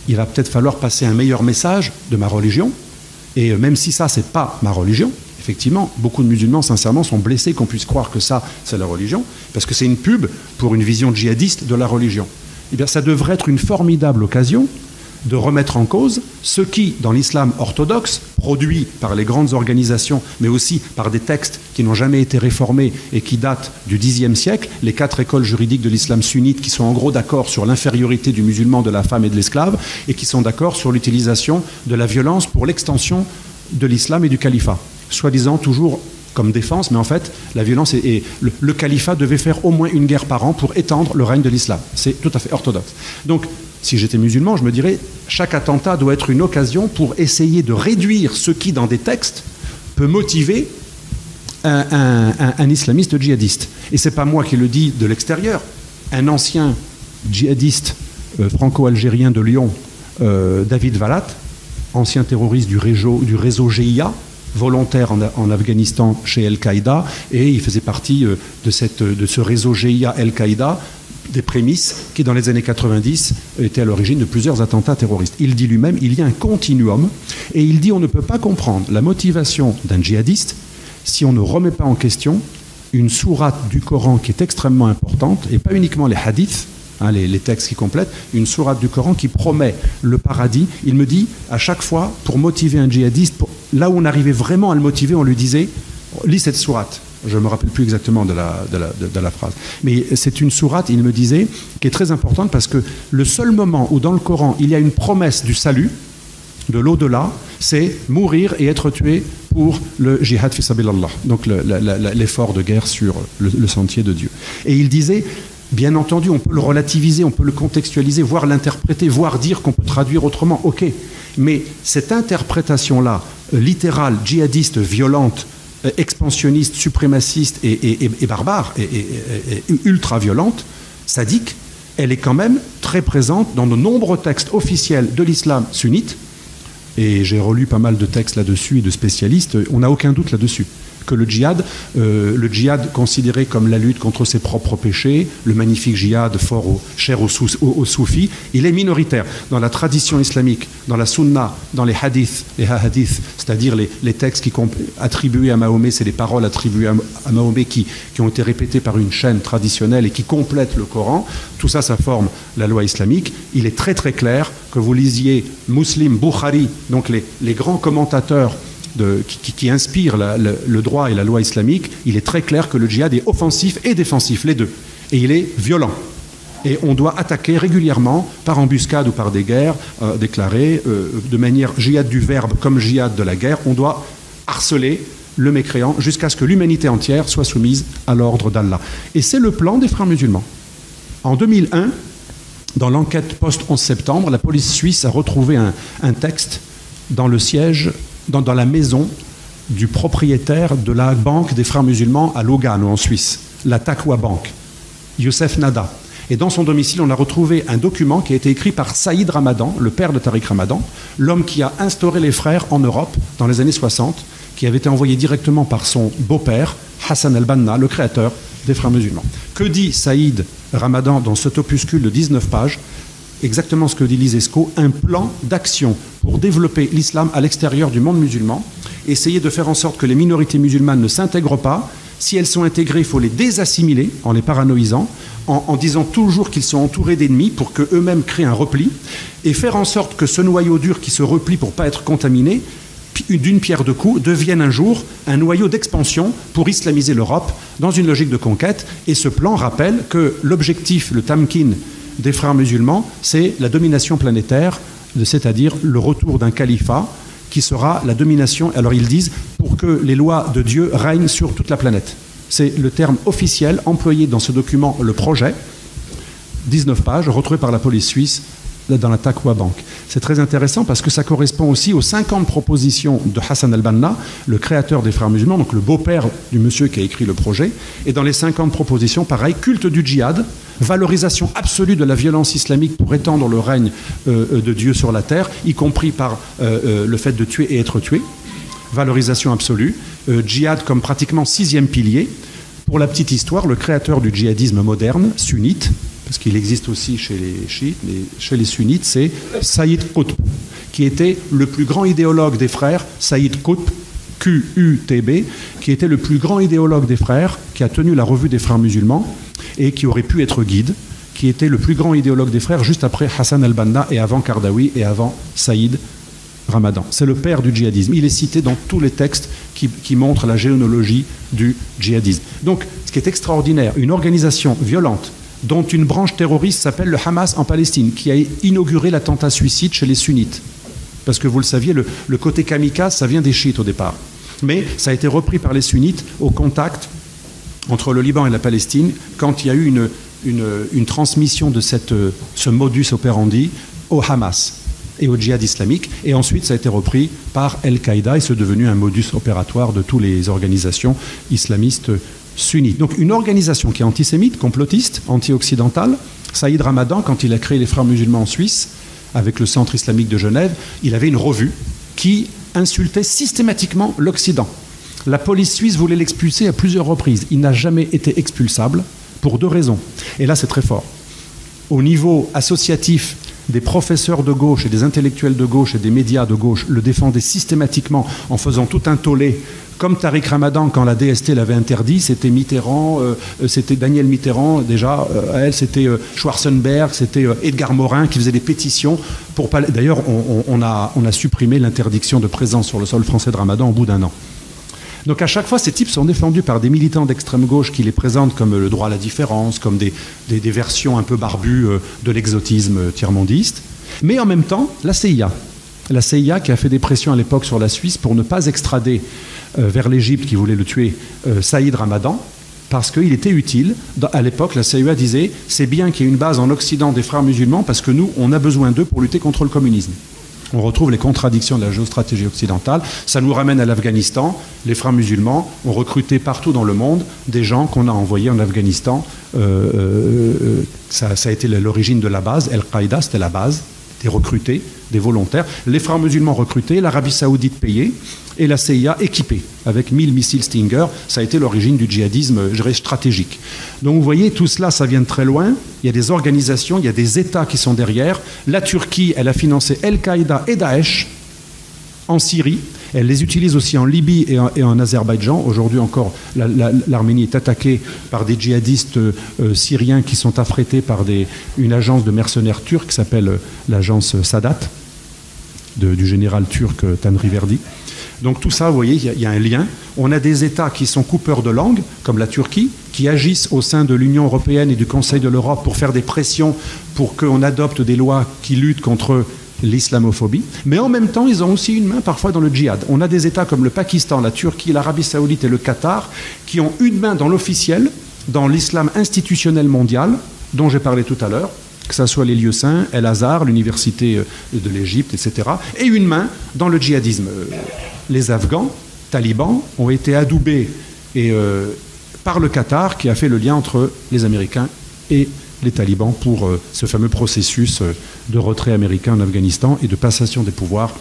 il va peut-être falloir passer un meilleur message de ma religion, et même si ça, c'est pas ma religion, effectivement, beaucoup de musulmans, sincèrement, sont blessés qu'on puisse croire que ça, c'est la religion, parce que c'est une pub pour une vision djihadiste de la religion. Eh bien, ça devrait être une formidable occasion de remettre en cause ce qui, dans l'islam orthodoxe, produit par les grandes organisations, mais aussi par des textes qui n'ont jamais été réformés et qui datent du Xe siècle, les 4 écoles juridiques de l'islam sunnite qui sont en gros d'accord sur l'infériorité du musulman, de la femme et de l'esclave, et qui sont d'accord sur l'utilisation de la violence pour l'extension de l'islam et du califat. Soi-disant toujours comme défense, mais en fait, la violence et le califat devait faire au moins une guerre par an pour étendre le règne de l'islam. C'est tout à fait orthodoxe. Donc, si j'étais musulman, je me dirais, chaque attentat doit être une occasion pour essayer de réduire ce qui, dans des textes, peut motiver un islamiste djihadiste. Et ce n'est pas moi qui le dis de l'extérieur. Un ancien djihadiste franco-algérien de Lyon, David Valat, ancien terroriste du réseau GIA, volontaire en Afghanistan chez Al-Qaïda, et il faisait partie de ce réseau GIA Al-Qaïda, des prémices qui, dans les années 90, étaient à l'origine de plusieurs attentats terroristes. Il dit lui-même, il y a un continuum, et il dit on ne peut pas comprendre la motivation d'un djihadiste si on ne remet pas en question une sourate du Coran qui est extrêmement importante, et pas uniquement les hadiths, les textes qui complètent, une sourate du Coran qui promet le paradis. Il me dit, à chaque fois, pour motiver un djihadiste, là où on arrivait vraiment à le motiver, on lui disait « lis cette sourate ». Je ne me rappelle plus exactement de la phrase. Mais c'est une sourate, il me disait, qui est très importante parce que le seul moment où dans le Coran, il y a une promesse du salut, de l'au-delà, c'est mourir et être tué pour le jihad fi sabilillah, donc l'effort de guerre sur le sentier de Dieu. Et il disait, bien entendu, on peut le relativiser, on peut le contextualiser, voire l'interpréter, voire dire qu'on peut traduire autrement, ok. Mais cette interprétation-là, littérale, djihadiste, violente, expansionniste, suprémaciste et barbare, et ultra-violente, sadique, elle est quand même très présente dans de nombreux textes officiels de l'islam sunnite, et j'ai relu pas mal de textes là-dessus et de spécialistes, on n'a aucun doute là-dessus. Que le djihad considéré comme la lutte contre ses propres péchés, le magnifique djihad cher aux soufis, il est minoritaire. Dans la tradition islamique, dans la sunna, dans les hadiths, c'est-à-dire les textes attribués à Mahomet, c'est les paroles attribuées à Mahomet qui ont été répétées par une chaîne traditionnelle et qui complètent le Coran, tout ça, ça forme la loi islamique. Il est très très clair que vous lisiez Muslim, Bukhari, donc les grands commentateurs qui inspire le droit et la loi islamique, il est très clair que le djihad est offensif et défensif, les deux. Et il est violent. Et on doit attaquer régulièrement, par embuscade ou par des guerres déclarées, de manière djihad du verbe comme djihad de la guerre, on doit harceler le mécréant jusqu'à ce que l'humanité entière soit soumise à l'ordre d'Allah. Et c'est le plan des frères musulmans. En 2001, dans l'enquête post-11 septembre, la police suisse a retrouvé un texte dans le siège dans la maison du propriétaire de la banque des frères musulmans à Lugano, en Suisse, la Taqwa Bank, Youssef Nada. Et dans son domicile, on a retrouvé un document qui a été écrit par Saïd Ramadan, le père de Tariq Ramadan, l'homme qui a instauré les frères en Europe dans les années 60, qui avait été envoyé directement par son beau-père, Hassan al-Banna, le créateur des frères musulmans. Que dit Saïd Ramadan dans cet opuscule de 19 pages? Exactement ce que dit l'ISESCO, un plan d'action pour développer l'islam à l'extérieur du monde musulman, essayer de faire en sorte que les minorités musulmanes ne s'intègrent pas. Si elles sont intégrées, il faut les désassimiler en les paranoïsant, en disant toujours qu'ils sont entourés d'ennemis pour qu'eux-mêmes créent un repli, et faire en sorte que ce noyau dur qui se replie pour ne pas être contaminé, d'une pierre deux coups, devienne un jour un noyau d'expansion pour islamiser l'Europe dans une logique de conquête. Et ce plan rappelle que l'objectif, le tamkin, des frères musulmans, c'est la domination planétaire, c'est-à-dire le retour d'un califat qui sera la domination, alors ils disent, pour que les lois de Dieu règnent sur toute la planète. C'est le terme officiel employé dans ce document, le projet, 19 pages, retrouvé par la police suisse dans la Taqwa Bank. C'est très intéressant parce que ça correspond aussi aux 50 propositions de Hassan al-Banna, le créateur des frères musulmans, donc le beau-père du monsieur qui a écrit le projet. Et dans les 50 propositions, pareil, culte du djihad, valorisation absolue de la violence islamique pour étendre le règne de Dieu sur la terre, y compris par le fait de tuer et être tué. Valorisation absolue. Djihad comme pratiquement 6e pilier. Pour la petite histoire, le créateur du djihadisme moderne, sunnite, parce qu'il existe aussi chez les chiites, mais chez les sunnites, c'est Saïd Qutb, qui était le plus grand idéologue des frères, Saïd Qutb, Q-U-T-B, qui était le plus grand idéologue des frères, qui a tenu la revue des frères musulmans, et qui aurait pu être guide, qui était le plus grand idéologue des frères, juste après Hassan al-Banna, et avant Kardawi, et avant Saïd Ramadan. C'est le père du djihadisme. Il est cité dans tous les textes qui montrent la généalogie du djihadisme. Donc, ce qui est extraordinaire, une organisation violente, dont une branche terroriste s'appelle le Hamas en Palestine, qui a inauguré l'attentat suicide chez les sunnites. Parce que vous le saviez, le côté kamikaze, ça vient des chiites au départ. Mais ça a été repris par les sunnites au contact entre le Liban et la Palestine, quand il y a eu une transmission de ce modus operandi au Hamas et au djihad islamique. Et ensuite, ça a été repris par Al-Qaïda et c'est devenu un modus opératoire de toutes les organisations islamistes sunnites. Donc une organisation qui est antisémite, complotiste, anti-occidentale. Saïd Ramadan, quand il a créé les frères musulmans en Suisse, avec le centre islamique de Genève, il avait une revue qui insultait systématiquement l'Occident. La police suisse voulait l'expulser à plusieurs reprises. Il n'a jamais été expulsable pour 2 raisons. Et là, c'est très fort. Au niveau associatif, des professeurs de gauche et des intellectuels de gauche et des médias de gauche le défendaient systématiquement en faisant tout un tollé Comme Tariq Ramadan, quand la DST l'avait interdit, c'était Mitterrand, c'était Daniel Mitterrand, déjà, à elle, c'était Schwarzenberg, c'était Edgar Morin qui faisait des pétitions pour pas... D'ailleurs, on a supprimé l'interdiction de présence sur le sol français de Ramadan au bout d'un an. Donc à chaque fois, ces types sont défendus par des militants d'extrême gauche qui les présentent comme le droit à la différence, comme des versions un peu barbues de l'exotisme tiers-mondiste. Mais en même temps, la CIA qui a fait des pressions à l'époque sur la Suisse pour ne pas extrader vers l'Égypte qui voulait le tuer, Saïd Ramadan, parce qu'il était utile. À l'époque, la CIA disait « c'est bien qu'il y ait une base en Occident des frères musulmans parce que nous, on a besoin d'eux pour lutter contre le communisme ». On retrouve les contradictions de la géostratégie occidentale. Ça nous ramène à l'Afghanistan. Les frères musulmans ont recruté partout dans le monde des gens qu'on a envoyés en Afghanistan. Ça a été l'origine de la base. Al-Qaïda, c'était la base. Des recrutés, des volontaires. Les frères musulmans recrutés, l'Arabie saoudite payée et la CIA équipée avec 1000 missiles Stinger. Ça a été l'origine du djihadisme, je dirais, stratégique. Donc vous voyez, tout cela, ça vient de très loin. Il y a des organisations, il y a des États qui sont derrière. La Turquie, elle a financé Al-Qaïda et Daesh en Syrie. Elle les utilise aussi en Libye et en Azerbaïdjan. Aujourd'hui encore, l'Arménie est attaquée par des djihadistes syriens qui sont affrétés par une agence de mercenaires turcs qui s'appelle l'agence Sadat, du général turc Tanriverdi. Donc tout ça, vous voyez, il y a un lien. On a des États qui sont coupeurs de langue, comme la Turquie, qui agissent au sein de l'Union européenne et du Conseil de l'Europe pour faire des pressions pour qu'on adopte des lois qui luttent contre l'islamophobie, mais en même temps, ils ont aussi une main parfois dans le djihad. On a des États comme le Pakistan, la Turquie, l'Arabie saoudite et le Qatar qui ont une main dans l'officiel, dans l'islam institutionnel mondial, dont j'ai parlé tout à l'heure, que ce soit les lieux saints, El Azhar, l'université de l'Égypte, etc., et une main dans le djihadisme. Les Afghans, talibans, ont été adoubés par le Qatar qui a fait le lien entre les Américains et les talibans pour ce fameux processus de retrait américain en Afghanistan et de passation des pouvoirs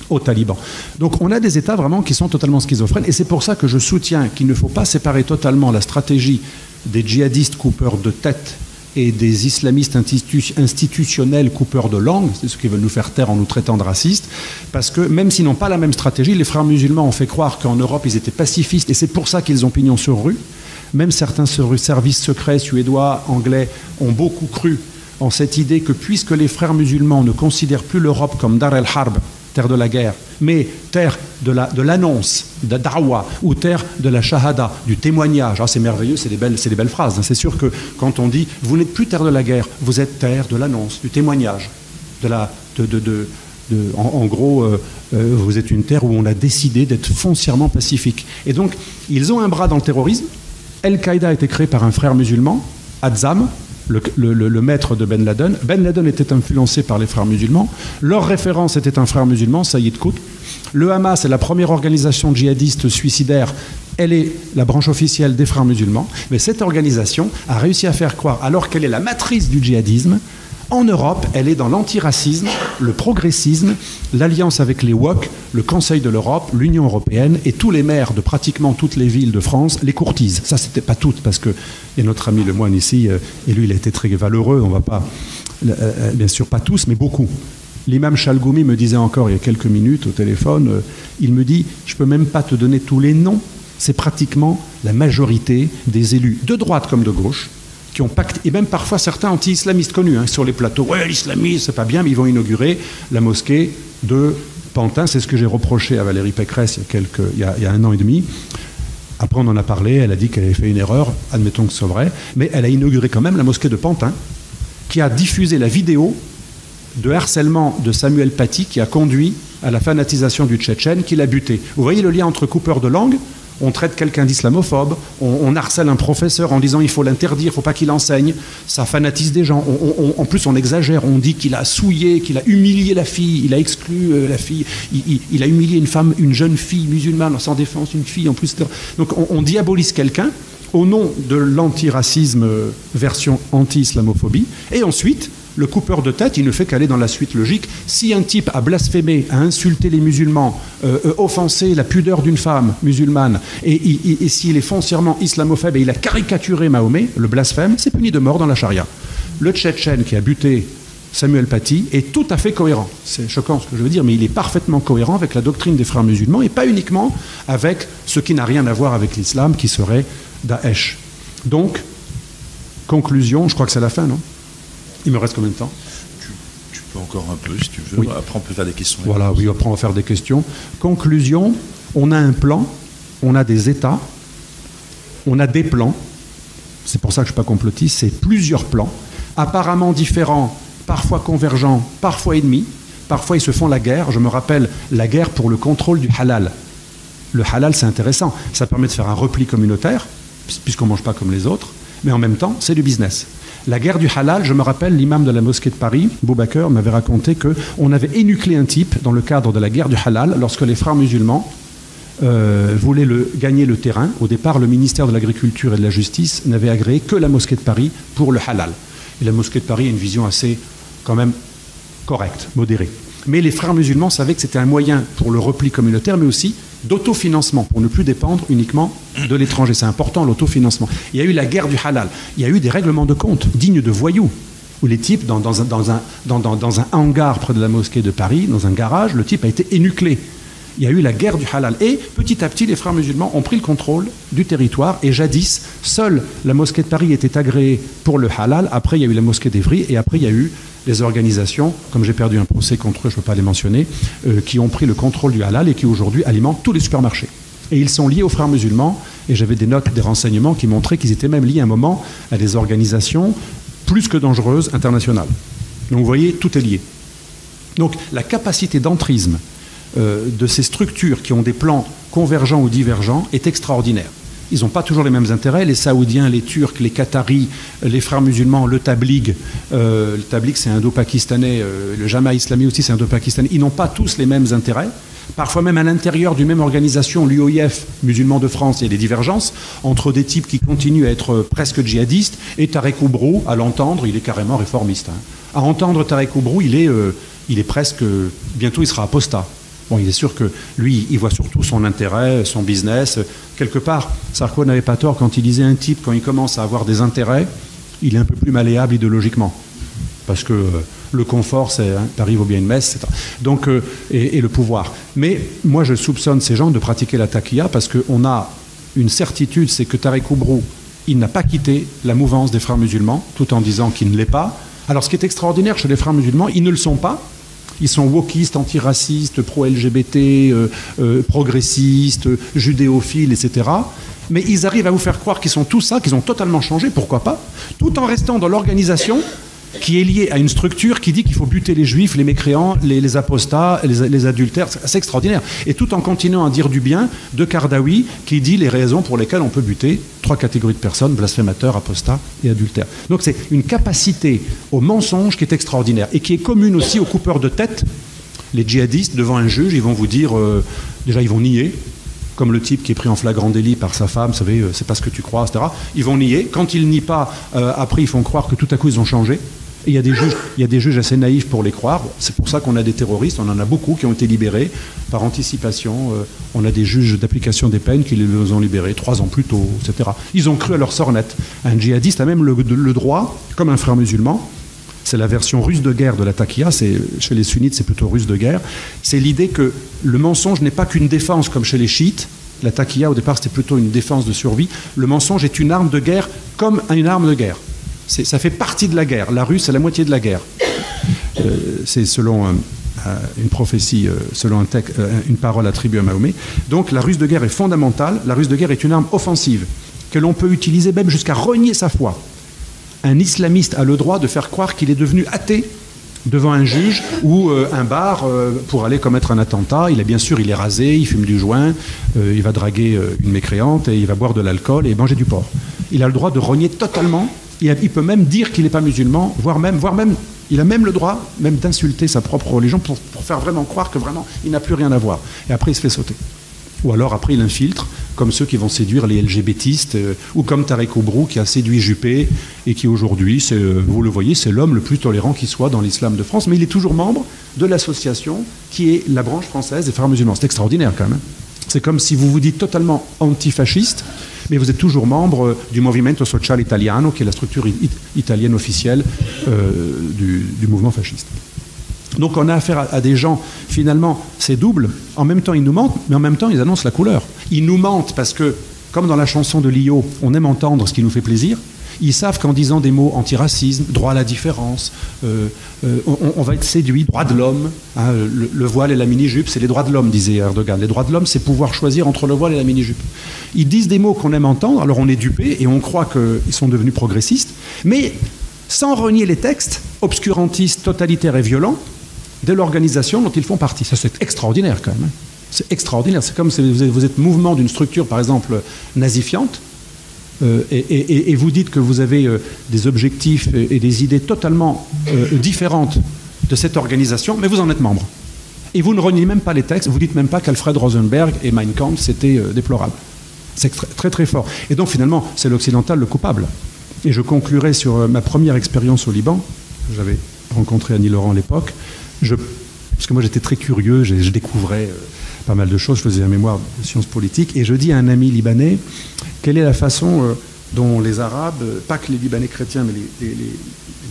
aux talibans. Donc on a des États vraiment qui sont totalement schizophrènes et c'est pour ça que je soutiens qu'il ne faut pas séparer totalement la stratégie des djihadistes coupeurs de tête et des islamistes institutionnels coupeurs de langue, c'est ce qu'ils veulent nous faire taire en nous traitant de racistes, parce que même s'ils n'ont pas la même stratégie, les frères musulmans ont fait croire qu'en Europe ils étaient pacifistes et c'est pour ça qu'ils ont pignon sur rue. Même certains services secrets suédois, anglais, ont beaucoup cru en cette idée que puisque les frères musulmans ne considèrent plus l'Europe comme Dar el-Harb, terre de la guerre, mais terre de l'annonce, de da'wa, ou terre de la shahada, du témoignage. Ah, c'est merveilleux, c'est des belles phrases. C'est sûr que quand on dit « vous n'êtes plus terre de la guerre, vous êtes terre de l'annonce, du témoignage, en gros, vous êtes une terre où on a décidé d'être foncièrement pacifique. » Et donc, ils ont un bras dans le terrorisme. Al-Qaïda a été créé par un frère musulman, Adzam, le maître de Ben Laden. Ben Laden était influencé par les frères musulmans. Leur référence était un frère musulman, Sayyid Qutb. Le Hamas est la première organisation djihadiste suicidaire. Elle est la branche officielle des frères musulmans. Mais cette organisation a réussi à faire croire, alors qu'elle est la matrice du djihadisme, en Europe, elle est dans l'antiracisme, le progressisme, l'alliance avec les WOC, le Conseil de l'Europe, l'Union européenne et tous les maires de pratiquement toutes les villes de France les courtisent. Ça, c'était pas toutes, parce que il y a notre ami le moine ici, et lui, il a été très valeureux. On va pas, bien sûr, pas tous, mais beaucoup. L'imam Chalgoumi me disait encore il y a quelques minutes au téléphone, il me dit, je peux même pas te donner tous les noms. C'est pratiquement la majorité des élus, de droite comme de gauche, qui ont pacté, et même parfois certains anti-islamistes connus sur les plateaux. Ouais, l'islamisme, c'est pas bien, mais ils vont inaugurer la mosquée de Pantin. C'est ce que j'ai reproché à Valérie Pécresse il y a un an et demi. Après, on en a parlé, elle a dit qu'elle avait fait une erreur, admettons que ce soit vrai, mais elle a inauguré quand même la mosquée de Pantin, qui a diffusé la vidéo de harcèlement de Samuel Paty, qui a conduit à la fanatisation du Tchétchène, qui l'a buté. Vous voyez le lien entre coupeurs de langue? On traite quelqu'un d'islamophobe, on harcèle un professeur en disant il faut l'interdire, il ne faut pas qu'il enseigne, ça fanatise des gens. En plus, on exagère, on dit qu'il a souillé, qu'il a humilié la fille, il a exclu la fille, il a humilié une jeune fille musulmane sans défense, une fille en plus. Donc on diabolise quelqu'un au nom de l'antiracisme version anti-islamophobie, et ensuite, le coupeur de tête, il ne fait qu'aller dans la suite logique. Si un type a blasphémé, a insulté les musulmans, offensé la pudeur d'une femme musulmane, et s'il est foncièrement islamophobe et il a caricaturé Mahomet, le blasphème, c'est puni de mort dans la charia. Le Tchétchène qui a buté Samuel Paty, est tout à fait cohérent. C'est choquant ce que je veux dire, mais il est parfaitement cohérent avec la doctrine des frères musulmans et pas uniquement avec ce qui n'a rien à voir avec l'islam, qui serait Daesh. Donc, conclusion, je crois que c'est la fin, non? Il me reste combien de temps? Tu peux encore un peu, si tu veux. Oui. Après, on peut faire des questions. Voilà, oui, après on va faire des questions. Conclusion, on a un plan, on a des États, on a des plans. C'est pour ça que je ne suis pas complotiste, c'est plusieurs plans, apparemment différents, parfois convergents, parfois ennemis. Parfois, ils se font la guerre. Je me rappelle la guerre pour le contrôle du halal. Le halal, c'est intéressant. Ça permet de faire un repli communautaire, puisqu'on ne mange pas comme les autres, mais en même temps, c'est du business. La guerre du halal, je me rappelle, l'imam de la mosquée de Paris, Boubaker, m'avait raconté qu'on avait énuclé un type dans le cadre de la guerre du halal, lorsque les frères musulmans voulaient gagner le terrain. Au départ, le ministère de l'Agriculture et de la Justice n'avait agréé que la mosquée de Paris pour le halal. Et la mosquée de Paris a une vision assez, quand même, correcte, modérée. Mais les frères musulmans savaient que c'était un moyen pour le repli communautaire, mais aussi d'autofinancement, pour ne plus dépendre uniquement de l'étranger. C'est important, l'autofinancement. Il y a eu la guerre du halal. Il y a eu des règlements de compte dignes de voyous, où les types, dans un hangar près de la mosquée de Paris, dans un garage, le type a été énuclé. Il y a eu la guerre du halal. Et petit à petit, les frères musulmans ont pris le contrôle du territoire. Et jadis, seule la mosquée de Paris était agréée pour le halal. Après, il y a eu la mosquée d'Evry. Et après, il y a eu les organisations, comme j'ai perdu un procès contre eux, je ne peux pas les mentionner, qui ont pris le contrôle du halal et qui aujourd'hui alimentent tous les supermarchés. Et ils sont liés aux frères musulmans. Et j'avais des notes, des renseignements qui montraient qu'ils étaient même liés à un moment à des organisations plus que dangereuses internationales. Donc vous voyez, tout est lié. Donc la capacité d'entrisme de ces structures qui ont des plans convergents ou divergents est extraordinaire. Ils n'ont pas toujours les mêmes intérêts. Les Saoudiens, les Turcs, les Qataris, les frères musulmans, le Tabligh c'est indo-pakistanais, le Jamaat islami aussi c'est indo-pakistanais, ils n'ont pas tous les mêmes intérêts. Parfois même à l'intérieur d'une même organisation, l'UOIF, musulmans de France, il y a des divergences entre des types qui continuent à être presque djihadistes et Tarek Oubrou, à l'entendre, il est carrément réformiste. À entendre Tarek Oubrou, il est presque, bientôt il sera apostat. Bon, il est sûr que lui, il voit surtout son intérêt, son business. Quelque part, Sarko n'avait pas tort quand il disait un type, quand il commence à avoir des intérêts, il est un peu plus malléable idéologiquement. Parce que le confort, c'est Paris vaut bien une messe, etc. Donc, et le pouvoir. Mais moi, je soupçonne ces gens de pratiquer la taqiyya parce qu'on a une certitude, c'est que Tarek Oubrou, il n'a pas quitté la mouvance des frères musulmans, tout en disant qu'il ne l'est pas. Alors, ce qui est extraordinaire chez les frères musulmans, ils ne le sont pas. Ils sont wokistes, antiracistes, pro-LGBT, progressistes, judéophiles, etc. Mais ils arrivent à vous faire croire qu'ils sont tout ça, qu'ils ont totalement changé, pourquoi pas, tout en restant dans l'organisation qui est liée à une structure qui dit qu'il faut buter les juifs, les mécréants, les apostats, les adultères. C'est extraordinaire. Et tout en continuant à dire du bien de Kardawi, qui dit les raisons pour lesquelles on peut buter 3 catégories de personnes, blasphémateurs, apostats et adultères. Donc c'est une capacité au mensonge qui est extraordinaire et qui est commune aussi aux coupeurs de tête. Les djihadistes, devant un juge, ils vont vous dire, déjà ils vont nier, comme le type qui est pris en flagrant délit par sa femme, vous savez, c'est pas ce que tu crois, etc. Ils vont nier. Quand ils nient pas, après ils font croire que tout à coup ils ont changé. Et il y a des juges assez naïfs pour les croire. C'est pour ça qu'on a des terroristes, on en a beaucoup qui ont été libérés par anticipation. On a des juges d'application des peines qui les ont libérés 3 ans plus tôt, etc. Ils ont cru à leur sornette. Un djihadiste a même le droit, comme un frère musulman, c'est la version russe de guerre de la taqiyya, chez les sunnites c'est plutôt russe de guerre, c'est l'idée que le mensonge n'est pas qu'une défense comme chez les chiites. La taqiyya au départ c'était plutôt une défense de survie. Le mensonge est une arme de guerre comme une arme de guerre. Ça fait partie de la guerre. La rue, c'est la moitié de la guerre. C'est selon une prophétie, selon une parole attribuée à Mahomet. Donc la ruse de guerre est fondamentale. La ruse de guerre est une arme offensive que l'on peut utiliser même jusqu'à renier sa foi. Un islamiste a le droit de faire croire qu'il est devenu athée devant un juge ou un bar pour aller commettre un attentat. Il est rasé, il fume du joint, il va draguer une mécréante et il va boire de l'alcool et manger du porc. Il a le droit de renier totalement. Il peut même dire qu'il n'est pas musulman, voire même, il a même le droit même d'insulter sa propre religion pour faire vraiment croire que vraiment il n'a plus rien à voir. Et après il se fait sauter. Ou alors après il infiltre, comme ceux qui vont séduire les LGBTistes, ou comme Tarek Oubrou qui a séduit Juppé et qui aujourd'hui, vous le voyez, c'est l'homme le plus tolérant qui soit dans l'islam de France, mais il est toujours membre de l'association qui est la branche française des frères musulmans. C'est extraordinaire quand même. C'est comme si vous vous dites totalement antifasciste, Mais vous êtes toujours membre du Movimento Sociale Italiano, qui est la structure italienne officielle du mouvement fasciste. Donc on a affaire à des gens, finalement, c'est double. En même temps, ils nous mentent, mais en même temps, ils annoncent la couleur. Ils nous mentent parce que, comme dans la chanson de Lio, on aime entendre ce qui nous fait plaisir. Ils savent qu'en disant des mots antiracisme, droit à la différence, on va être séduit, droit de l'homme, hein, le voile et la mini-jupe, c'est les droits de l'homme, disait Erdogan. Les droits de l'homme, c'est pouvoir choisir entre le voile et la mini-jupe. Ils disent des mots qu'on aime entendre, alors on est dupé et on croit qu'ils sont devenus progressistes, mais sans renier les textes obscurantistes, totalitaires et violents de l'organisation dont ils font partie. Ça, c'est extraordinaire quand même. Hein. C'est extraordinaire. C'est comme si vous êtes mouvement d'une structure, par exemple, nazifiante, et vous dites que vous avez des objectifs et des idées totalement différentes de cette organisation, mais vous en êtes membre. Et vous ne reniez même pas les textes, vous ne dites même pas qu'Alfred Rosenberg et Mein Kampf, c'était déplorable. C'est très très fort. Et donc finalement, c'est l'occidental le coupable. Et je conclurai sur ma première expérience au Liban. J'avais rencontré Annie Laurent à l'époque. Parce que moi j'étais très curieux, je découvrais pas mal de choses, je faisais un mémoire de sciences politiques, et je dis à un ami libanais, quelle est la façon dont les Arabes, pas que les Libanais chrétiens, mais les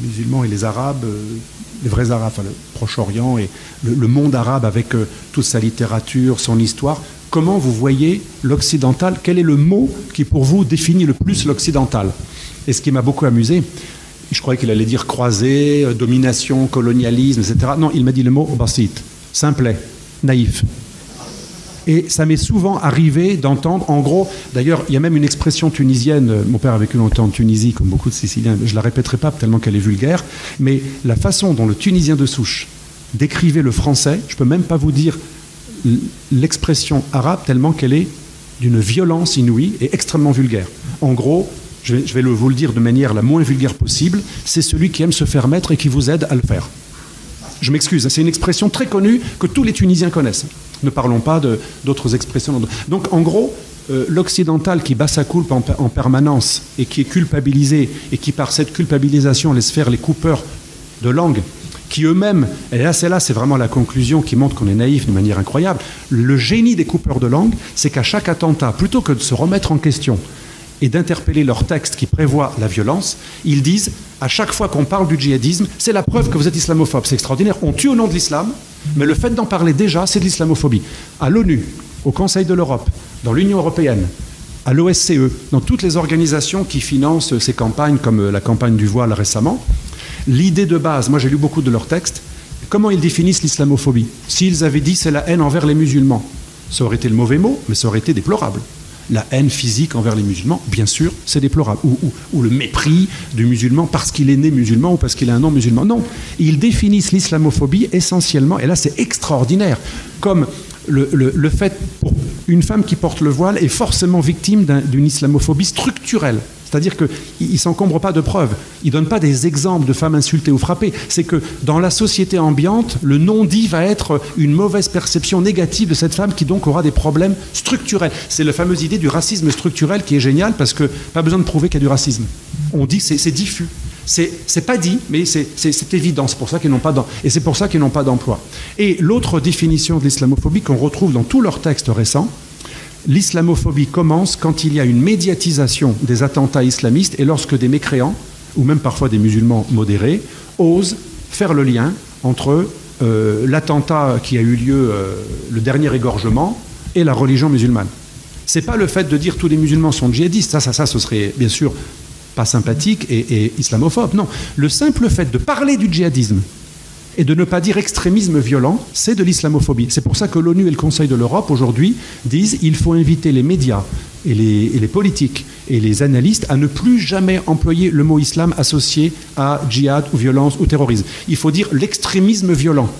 musulmans et les Arabes, les vrais Arabes, enfin le Proche-Orient et le monde arabe avec toute sa littérature, son histoire, comment vous voyez l'occidental, quel est le mot qui pour vous définit le plus l'occidental? Et ce qui m'a beaucoup amusé, je croyais qu'il allait dire croisée, domination, colonialisme, etc. Non, il m'a dit le mot basit, simplet, naïf. Et ça m'est souvent arrivé d'entendre, en gros, d'ailleurs, il y a même une expression tunisienne, mon père a vécu longtemps en Tunisie, comme beaucoup de Siciliens, je ne la répéterai pas tellement qu'elle est vulgaire, mais la façon dont le Tunisien de souche décrivait le français, je ne peux même pas vous dire l'expression arabe tellement qu'elle est d'une violence inouïe et extrêmement vulgaire. En gros, je vais vous le dire de manière la moins vulgaire possible, c'est celui qui aime se faire mettre et qui vous aide à le faire. Je m'excuse, c'est une expression très connue que tous les Tunisiens connaissent. Ne parlons pas d'autres expressions. Donc en gros, l'occidental qui bat sa culpe en permanence et qui est culpabilisé et qui par cette culpabilisation laisse faire les coupeurs de langue, qui eux-mêmes, et là c'est vraiment la conclusion qui montre qu'on est naïf d'une manière incroyable, le génie des coupeurs de langue, c'est qu'à chaque attentat, plutôt que de se remettre en question et d'interpeller leur texte qui prévoit la violence, ils disent, à chaque fois qu'on parle du djihadisme, c'est la preuve que vous êtes islamophobe. C'est extraordinaire. On tue au nom de l'islam, mais le fait d'en parler déjà, c'est de l'islamophobie. À l'ONU, au Conseil de l'Europe, dans l'Union européenne, à l'OSCE, dans toutes les organisations qui financent ces campagnes, comme la campagne du voile récemment, l'idée de base, moi j'ai lu beaucoup de leurs textes, comment ils définissent l'islamophobie? S'ils avaient dit c'est la haine envers les musulmans, ça aurait été le mauvais mot, mais ça aurait été déplorable. La haine physique envers les musulmans, bien sûr, c'est déplorable. Ou le mépris du musulman parce qu'il est né musulman ou parce qu'il a un nom musulman. Non, ils définissent l'islamophobie essentiellement, et là c'est extraordinaire, comme le fait pour une femme qui porte le voile est forcément victime d'une islamophobie structurelle. C'est-à-dire qu'il ne s'encombre pas de preuves. Il ne donne pas des exemples de femmes insultées ou frappées. C'est que dans la société ambiante, le non-dit va être une mauvaise perception négative de cette femme qui donc aura des problèmes structurels. C'est la fameuse idée du racisme structurel qui est géniale parce que pas besoin de prouver qu'il y a du racisme. On dit que c'est diffus. C'est pas dit, mais c'est évident. C'est pour ça qu'ils n'ont pas et c'est pour ça qu'ils n'ont pas d'emploi. Et l'autre définition de l'islamophobie qu'on retrouve dans tous leurs textes récents, l'islamophobie commence quand il y a une médiatisation des attentats islamistes et lorsque des mécréants, ou même parfois des musulmans modérés, osent faire le lien entre l'attentat qui a eu lieu, le dernier égorgement, et la religion musulmane. Ce n'est pas le fait de dire tous les musulmans sont djihadistes, ça ce serait bien sûr pas sympathique et islamophobe. Non, le simple fait de parler du djihadisme et de ne pas dire extrémisme violent, c'est de l'islamophobie. C'est pour ça que l'ONU et le Conseil de l'Europe, aujourd'hui, disent qu'il faut inviter les médias et les politiques et les analystes à ne plus jamais employer le mot islam associé à djihad ou violence ou terrorisme. Il faut dire l'extrémisme violent.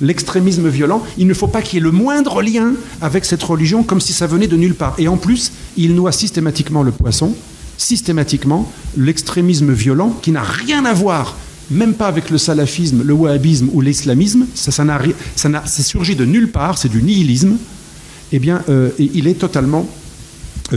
L'extrémisme violent, il ne faut pas qu'il y ait le moindre lien avec cette religion, comme si ça venait de nulle part. Et en plus, il noie systématiquement le poisson, systématiquement l'extrémisme violent qui n'a rien à voir même pas avec le salafisme, le wahhabisme ou l'islamisme, c'est surgi de nulle part, c'est du nihilisme, eh bien, il est totalement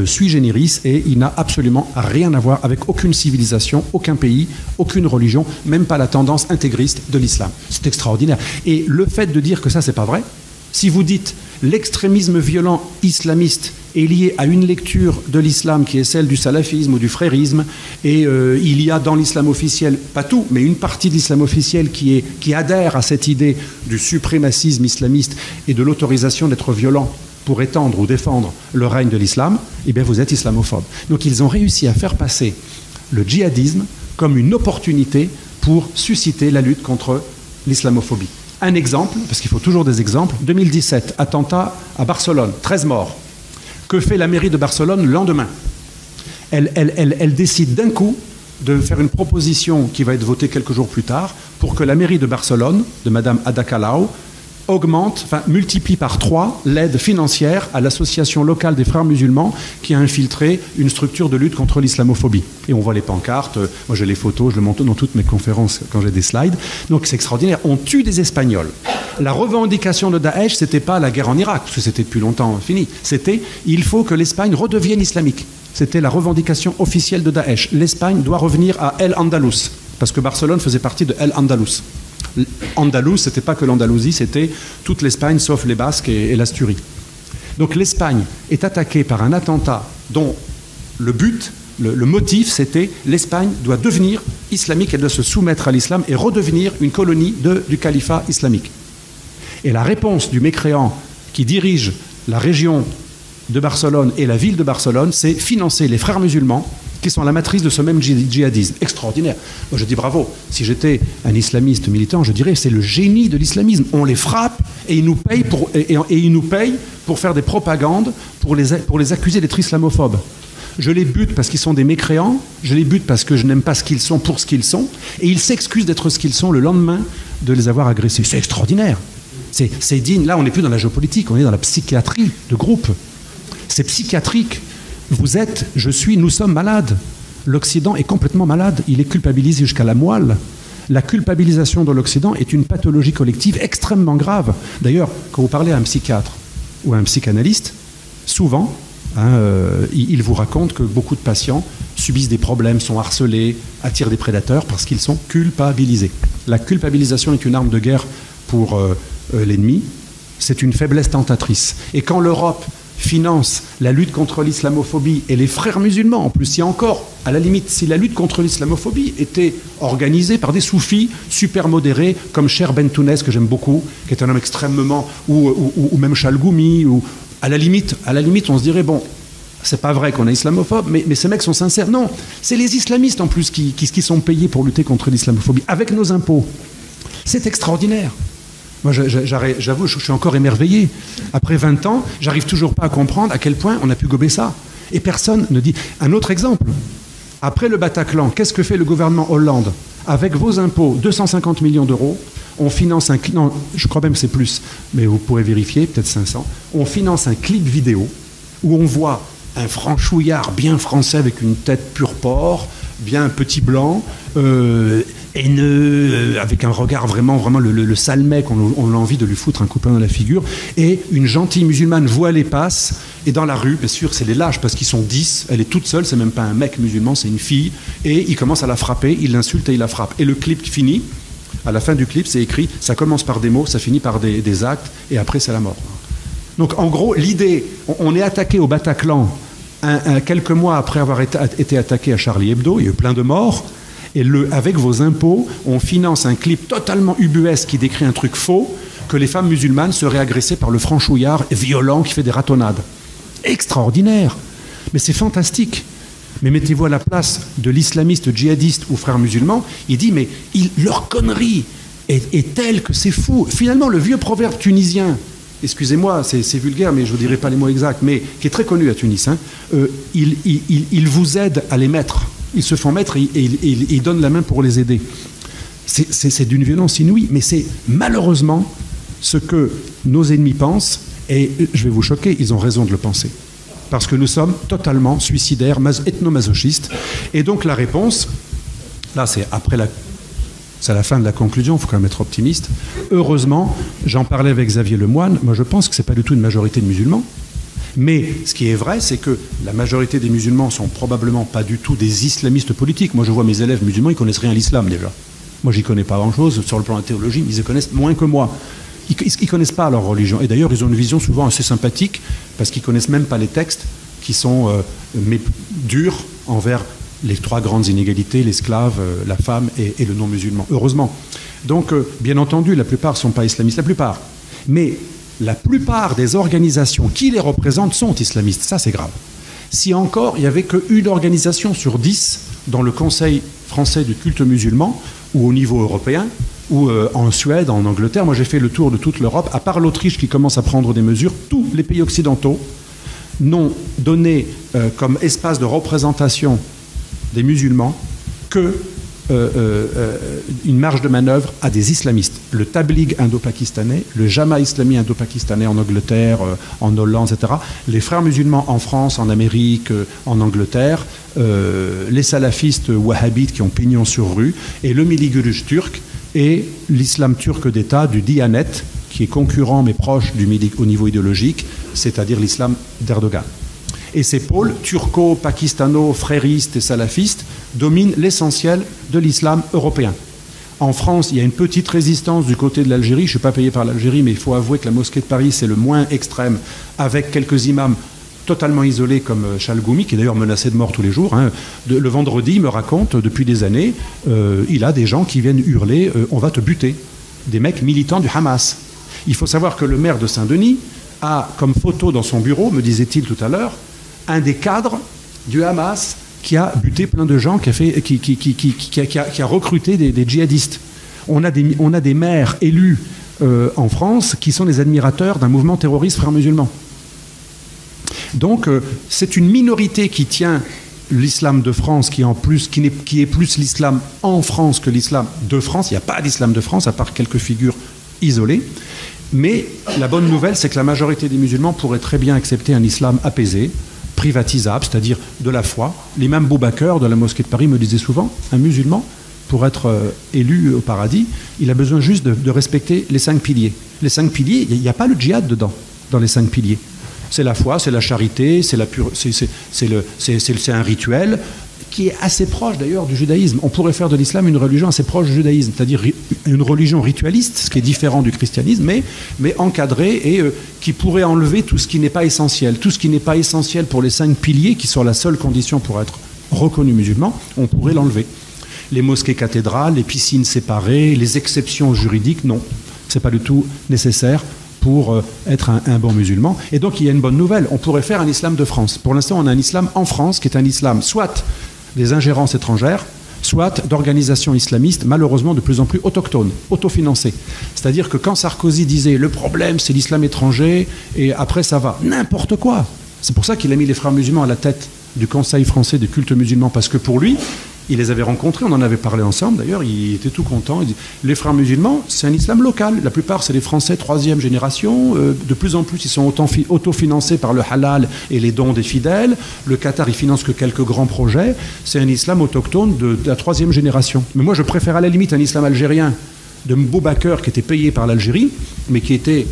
sui generis et il n'a absolument rien à voir avec aucune civilisation, aucun pays, aucune religion, même pas la tendance intégriste de l'islam. C'est extraordinaire. Et le fait de dire que ça, c'est pas vrai, si vous dites l'extrémisme violent islamiste est lié à une lecture de l'islam qui est celle du salafisme ou du frérisme. Et il y a dans l'islam officiel, pas tout, mais une partie de l'islam officiel qui adhère à cette idée du suprémacisme islamiste et de l'autorisation d'être violent pour étendre ou défendre le règne de l'islam, eh bien vous êtes islamophobe. Donc ils ont réussi à faire passer le djihadisme comme une opportunité pour susciter la lutte contre l'islamophobie. Un exemple, parce qu'il faut toujours des exemples, 2017, attentat à Barcelone, 13 morts. Que fait la mairie de Barcelone le lendemain? Elle décide d'un coup de faire une proposition qui va être votée quelques jours plus tard pour que la mairie de Barcelone, de Madame Ada Colau, multiplie par 3 l'aide financière à l'association locale des frères musulmans qui a infiltré une structure de lutte contre l'islamophobie. Et on voit les pancartes, moi j'ai les photos, je le montre dans toutes mes conférences quand j'ai des slides. Donc c'est extraordinaire, on tue des Espagnols. La revendication de Daesh, c'était pas la guerre en Irak, parce que c'était depuis longtemps fini. C'était, il faut que l'Espagne redevienne islamique. C'était la revendication officielle de Daesh. L'Espagne doit revenir à El Andalus, parce que Barcelone faisait partie de El Andalus. Andalous, c'était pas que l'Andalousie, c'était toute l'Espagne sauf les Basques et l'Asturie. Donc l'Espagne est attaquée par un attentat dont le but, le motif, c'était l'Espagne doit devenir islamique, elle doit se soumettre à l'islam et redevenir une colonie du califat islamique. Et la réponse du mécréant qui dirige la région de Barcelone et la ville de Barcelone, c'est financer les frères musulmans qui sont la matrice de ce même djihadisme. Extraordinaire. Moi, je dis bravo. Si j'étais un islamiste militant, je dirais c'est le génie de l'islamisme. On les frappe et ils nous payent pour faire des propagandes, pour les accuser d'être islamophobes. Je les bute parce qu'ils sont des mécréants, je les bute parce que je n'aime pas ce qu'ils sont pour ce qu'ils sont, et ils s'excusent d'être ce qu'ils sont le lendemain de les avoir agressés. C'est extraordinaire. C'est digne. Là, on n'est plus dans la géopolitique, on est dans la psychiatrie de groupe. C'est psychiatrique. Vous êtes, je suis, nous sommes malades. L'Occident est complètement malade. Il est culpabilisé jusqu'à la moelle. La culpabilisation de l'Occident est une pathologie collective extrêmement grave. D'ailleurs, quand vous parlez à un psychiatre ou à un psychanalyste, souvent, il vous raconte que beaucoup de patients subissent des problèmes, sont harcelés, attirent des prédateurs parce qu'ils sont culpabilisés. La culpabilisation est une arme de guerre pour l'ennemi. C'est une faiblesse tentatrice. Et quand l'Europe finance la lutte contre l'islamophobie et les frères musulmans, en plus, si encore, à la limite, si la lutte contre l'islamophobie était organisée par des soufis super modérés, comme Cher Bentounès, que j'aime beaucoup, qui est un homme extrêmement, ou même Chalgoumi, ou à la limite, on se dirait, bon, c'est pas vrai qu'on est islamophobe, mais ces mecs sont sincères. Non, c'est les islamistes, en plus, qui sont payés pour lutter contre l'islamophobie, avec nos impôts. C'est extraordinaire. Moi, j'avoue, je suis encore émerveillé. Après 20 ans, j'arrive toujours pas à comprendre à quel point on a pu gober ça. Et personne ne dit... Un autre exemple. Après le Bataclan, qu'est-ce que fait le gouvernement Hollande? Avec vos impôts, 250 millions d'euros, on finance un... Non, je crois même que c'est plus, mais vous pourrez vérifier, peut-être 500. On finance un clip vidéo où on voit un franchouillard bien français avec une tête pur porc, bien petit blanc, haineux, avec un regard vraiment le sale mec, on a envie de lui foutre un coup de poing dans la figure, et une gentille musulmane voilée passe, et dans la rue, bien sûr, c'est les lâches, parce qu'ils sont 10, elle est toute seule, c'est même pas un mec musulman, c'est une fille, et il commence à la frapper, il l'insulte et il la frappe. Et le clip finit, à la fin du clip, c'est écrit, ça commence par des mots, ça finit par des actes, et après c'est la mort. Donc en gros, l'idée, on est attaqué au Bataclan, quelques mois après avoir été attaqué à Charlie Hebdo, il y a eu plein de morts, et avec vos impôts, on finance un clip totalement ubuesque qui décrit un truc faux, que les femmes musulmanes seraient agressées par le franchouillard violent qui fait des ratonnades. Extraordinaire. Mais c'est fantastique. Mais mettez-vous à la place de l'islamiste djihadiste ou frère musulman, il dit, mais leur connerie est telle que c'est fou. Finalement, le vieux proverbe tunisien, excusez-moi, c'est vulgaire, mais je ne vous dirai pas les mots exacts, mais qui est très connu à Tunis, ils vous aident à les mettre. Ils se font mettre et ils donnent la main pour les aider. C'est d'une violence inouïe, mais c'est malheureusement ce que nos ennemis pensent, et je vais vous choquer, ils ont raison de le penser. Parce que nous sommes totalement suicidaires, ethnomasochistes. Et donc la réponse, là c'est la fin de la conclusion, il faut quand même être optimiste. Heureusement, j'en parlais avec Xavier Lemoine, moi je pense que ce n'est pas du tout une majorité de musulmans. Mais ce qui est vrai, c'est que la majorité des musulmans sont probablement pas du tout des islamistes politiques. Moi, je vois mes élèves musulmans, ils connaissent rien à l'islam déjà. Moi, j'y connais pas grand-chose sur le plan de la théologie, ils y connaissent moins que moi. Ils ne connaissent pas leur religion. Et d'ailleurs, ils ont une vision souvent assez sympathique, parce qu'ils ne connaissent même pas les textes qui sont durs envers les trois grandes inégalités, l'esclave, la femme et le non-musulman. Heureusement. Donc, bien entendu, la plupart ne sont pas islamistes. La plupart. Mais la plupart des organisations qui les représentent sont islamistes. Ça, c'est grave. Si encore, il n'y avait qu'une organisation sur 10 dans le Conseil français du culte musulman, ou au niveau européen, ou en Suède, en Angleterre. Moi, j'ai fait le tour de toute l'Europe. À part l'Autriche qui commence à prendre des mesures, tous les pays occidentaux n'ont donné comme espace de représentation des musulmans que une marge de manœuvre à des islamistes. Le Tabligh indo-pakistanais, le Jama islami indo-pakistanais en Angleterre, en Hollande, etc. Les frères musulmans en France, en Amérique, en Angleterre, les salafistes wahhabites qui ont pignon sur rue, et le Milli-Görüş turc, et l'islam turc d'État du Diyanet, qui est concurrent mais proche au niveau idéologique, c'est-à-dire l'islam d'Erdogan. Et ces pôles turco-pakistano-fréristes et salafistes dominent l'essentiel de l'islam européen. En France, il y a une petite résistance du côté de l'Algérie. Je ne suis pas payé par l'Algérie, mais il faut avouer que la mosquée de Paris, c'est le moins extrême, avec quelques imams totalement isolés comme Chalgoumi, qui est d'ailleurs menacé de mort tous les jours. Le vendredi, il me raconte, depuis des années, il a des gens qui viennent hurler « on va te buter », des mecs militants du Hamas. Il faut savoir que le maire de Saint-Denis a comme photo dans son bureau, me disait-il tout à l'heure, un des cadres du Hamas qui a buté plein de gens, qui a recruté des djihadistes. On a des maires élus en France qui sont des admirateurs d'un mouvement terroriste frères musulmans. Donc c'est une minorité qui tient l'islam de France, qui est plus l'islam en France que l'islam de France. Il n'y a pas d'islam de France, à part quelques figures isolées. Mais la bonne nouvelle, c'est que la majorité des musulmans pourraient très bien accepter un islam apaisé, privatisable, c'est-à-dire de la foi. L'imam Boubacar de la mosquée de Paris me disait souvent, un musulman, pour être élu au paradis, il a besoin juste de respecter les 5 piliers. Les 5 piliers, il n'y a pas le djihad dedans, dans les 5 piliers. C'est la foi, c'est la charité, c'est un rituel qui est assez proche d'ailleurs du judaïsme. On pourrait faire de l'islam une religion assez proche du judaïsme, c'est-à-dire une religion ritualiste, ce qui est différent du christianisme, mais encadrée et qui pourrait enlever tout ce qui n'est pas essentiel. Tout ce qui n'est pas essentiel pour les 5 piliers, qui sont la seule condition pour être reconnu musulman, on pourrait l'enlever. Les mosquées cathédrales, les piscines séparées, les exceptions juridiques, non. Ce n'est pas du tout nécessaire pour être un bon musulman. Et donc il y a une bonne nouvelle, on pourrait faire un islam de France. Pour l'instant, on a un islam en France qui est un islam soit des ingérences étrangères, soit d'organisations islamistes, malheureusement de plus en plus autochtones, autofinancées. C'est-à-dire que quand Sarkozy disait « le problème, c'est l'islam étranger, et après ça va », n'importe quoi. C'est pour ça qu'il a mis les frères musulmans à la tête du Conseil français du culte musulman, parce que pour lui, il les avait rencontrés, on en avait parlé ensemble d'ailleurs, il était tout content. Il dit, les frères musulmans, c'est un islam local. La plupart, c'est des Français 3e génération. De plus en plus, ils sont autofinancés par le halal et les dons des fidèles. Le Qatar, il finance que quelques grands projets. C'est un islam autochtone de la 3e génération. Mais moi, je préfère à la limite un islam algérien de Boubacar qui était payé par l'Algérie, mais qui était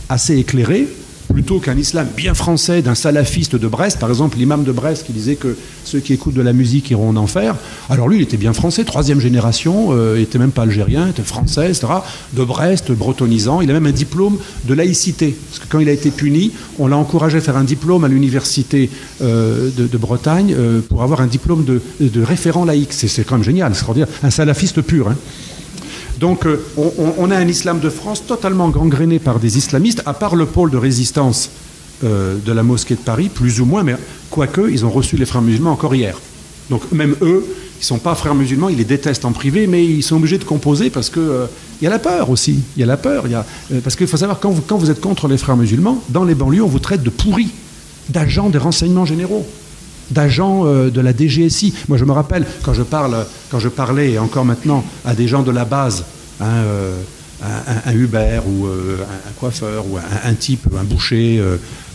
assez éclairé, plutôt qu'un islam bien français d'un salafiste de Brest, par exemple l'imam de Brest qui disait que ceux qui écoutent de la musique iront en enfer. Alors lui, il était bien français, 3e génération, il n'était même pas algérien, il était français, etc. De Brest, bretonisant. Il a même un diplôme de laïcité, parce que quand il a été puni, on l'a encouragé à faire un diplôme à l'université de Bretagne pour avoir un diplôme de référent laïque. C'est quand même génial, c'est extraordinaire. Un salafiste pur, hein. Donc on a un islam de France totalement gangréné par des islamistes, à part le pôle de résistance de la mosquée de Paris, plus ou moins, mais quoique, ils ont reçu les frères musulmans encore hier. Donc même eux, ils ne sont pas frères musulmans, ils les détestent en privé, mais ils sont obligés de composer parce qu'il y a la peur aussi. Il y a la peur. Parce qu'il faut savoir, quand vous êtes contre les frères musulmans, dans les banlieues, on vous traite de pourris, d'agents des renseignements généraux, d'agents de la DGSI. Moi, je me rappelle, quand je parlais, et encore maintenant, à des gens de la base, un Uber ou un coiffeur ou un type, un boucher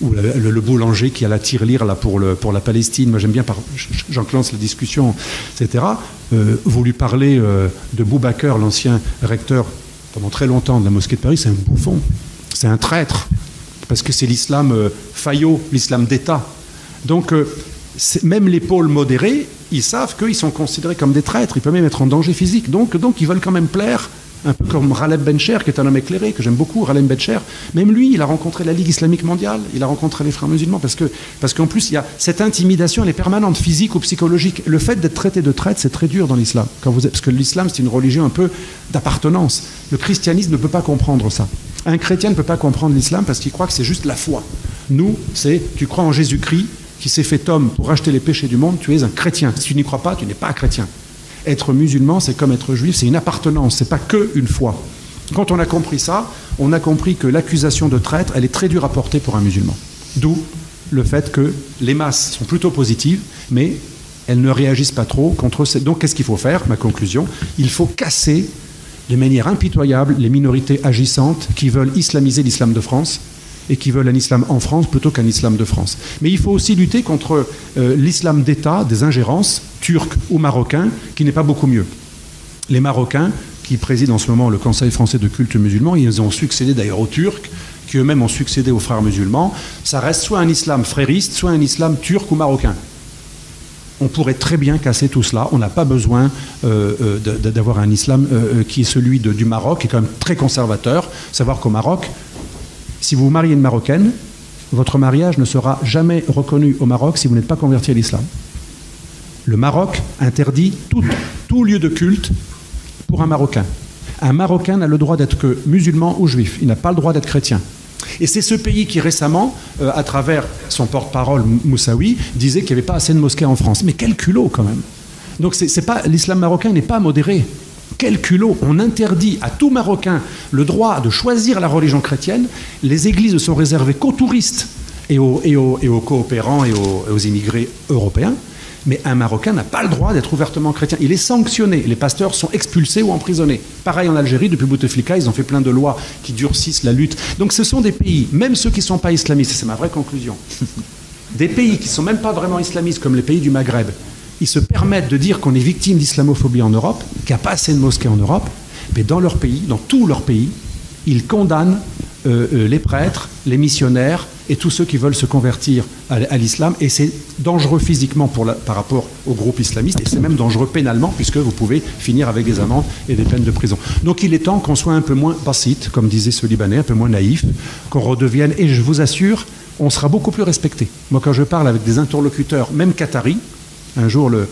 ou le boulanger qui a la tirelire là pour la Palestine. Moi, j'aime bien, j'enclenche la discussion, etc. Vous lui parlez de Boubacar, l'ancien recteur pendant très longtemps de la mosquée de Paris, c'est un bouffon, c'est un traître, parce que c'est l'islam faillot, l'islam d'État. Donc, même les pôles modérés, ils savent qu'ils sont considérés comme des traîtres, ils peuvent même être en danger physique. Donc ils veulent quand même plaire Un peu comme Ralem Bencher, qui est un homme éclairé, que j'aime beaucoup, Ralem Bencher. Même lui, il a rencontré la Ligue islamique mondiale, il a rencontré les frères musulmans, parce qu'en plus, il y a cette intimidation, elle est permanente, physique ou psychologique. Le fait d'être traité de traître, c'est très dur dans l'islam. Parce que l'islam, c'est une religion un peu d'appartenance. Le christianisme ne peut pas comprendre ça. Un chrétien ne peut pas comprendre l'islam parce qu'il croit que c'est juste la foi. Nous, c'est tu crois en Jésus-Christ, qui s'est fait homme pour racheter les péchés du monde, tu es un chrétien. Si tu n'y crois pas, tu n'es pas un chrétien. Être musulman, c'est comme être juif, c'est une appartenance, c'est pas qu'une foi. Quand on a compris ça, on a compris que l'accusation de traître, elle est très dure à porter pour un musulman. D'où le fait que les masses sont plutôt positives, mais elles ne réagissent pas trop contre ces... Donc qu'est-ce qu'il faut faire? Ma conclusion, il faut casser de manière impitoyable les minorités agissantes qui veulent islamiser l'islam de France et qui veulent un islam en France plutôt qu'un islam de France. Mais il faut aussi lutter contre l'islam d'État, des ingérences, turques ou marocains, qui n'est pas beaucoup mieux. Les Marocains, qui président en ce moment le Conseil français de culte musulman, ils ont succédé d'ailleurs aux Turcs, qui eux-mêmes ont succédé aux frères musulmans. Ça reste soit un islam frériste, soit un islam turc ou marocain. On pourrait très bien casser tout cela. On n'a pas besoin d'avoir un islam qui est celui du Maroc, qui est quand même très conservateur. Savoir qu'au Maroc, si vous mariez une Marocaine, votre mariage ne sera jamais reconnu au Maroc si vous n'êtes pas converti à l'islam. Le Maroc interdit tout lieu de culte pour un Marocain. Un Marocain n'a le droit d'être que musulman ou juif. Il n'a pas le droit d'être chrétien. Et c'est ce pays qui récemment, à travers son porte-parole Moussaoui, disait qu'il n'y avait pas assez de mosquées en France. Mais quel culot quand même. Donc l'islam marocain n'est pas modéré. Quel culot! On interdit à tout Marocain le droit de choisir la religion chrétienne. Les églises ne sont réservées qu'aux touristes et aux coopérants et aux immigrés européens. Mais un Marocain n'a pas le droit d'être ouvertement chrétien. Il est sanctionné. Les pasteurs sont expulsés ou emprisonnés. Pareil en Algérie, depuis Bouteflika, ils ont fait plein de lois qui durcissent la lutte. Donc ce sont des pays, même ceux qui ne sont pas islamistes, c'est ma vraie conclusion, des pays qui ne sont même pas vraiment islamistes, comme les pays du Maghreb, ils se permettent de dire qu'on est victime d'islamophobie en Europe, qu'il n'y a pas assez de mosquées en Europe, mais dans leur pays, dans tous leurs pays, ils condamnent les prêtres, les missionnaires et tous ceux qui veulent se convertir à l'islam. Et c'est dangereux physiquement par rapport au groupe islamiste, et c'est même dangereux pénalement, puisque vous pouvez finir avec des amendes et des peines de prison. Donc il est temps qu'on soit un peu moins bassite, comme disait ce Libanais, un peu moins naïf, qu'on redevienne, et je vous assure, on sera beaucoup plus respecté. Moi, quand je parle avec des interlocuteurs, même qataris, un jour le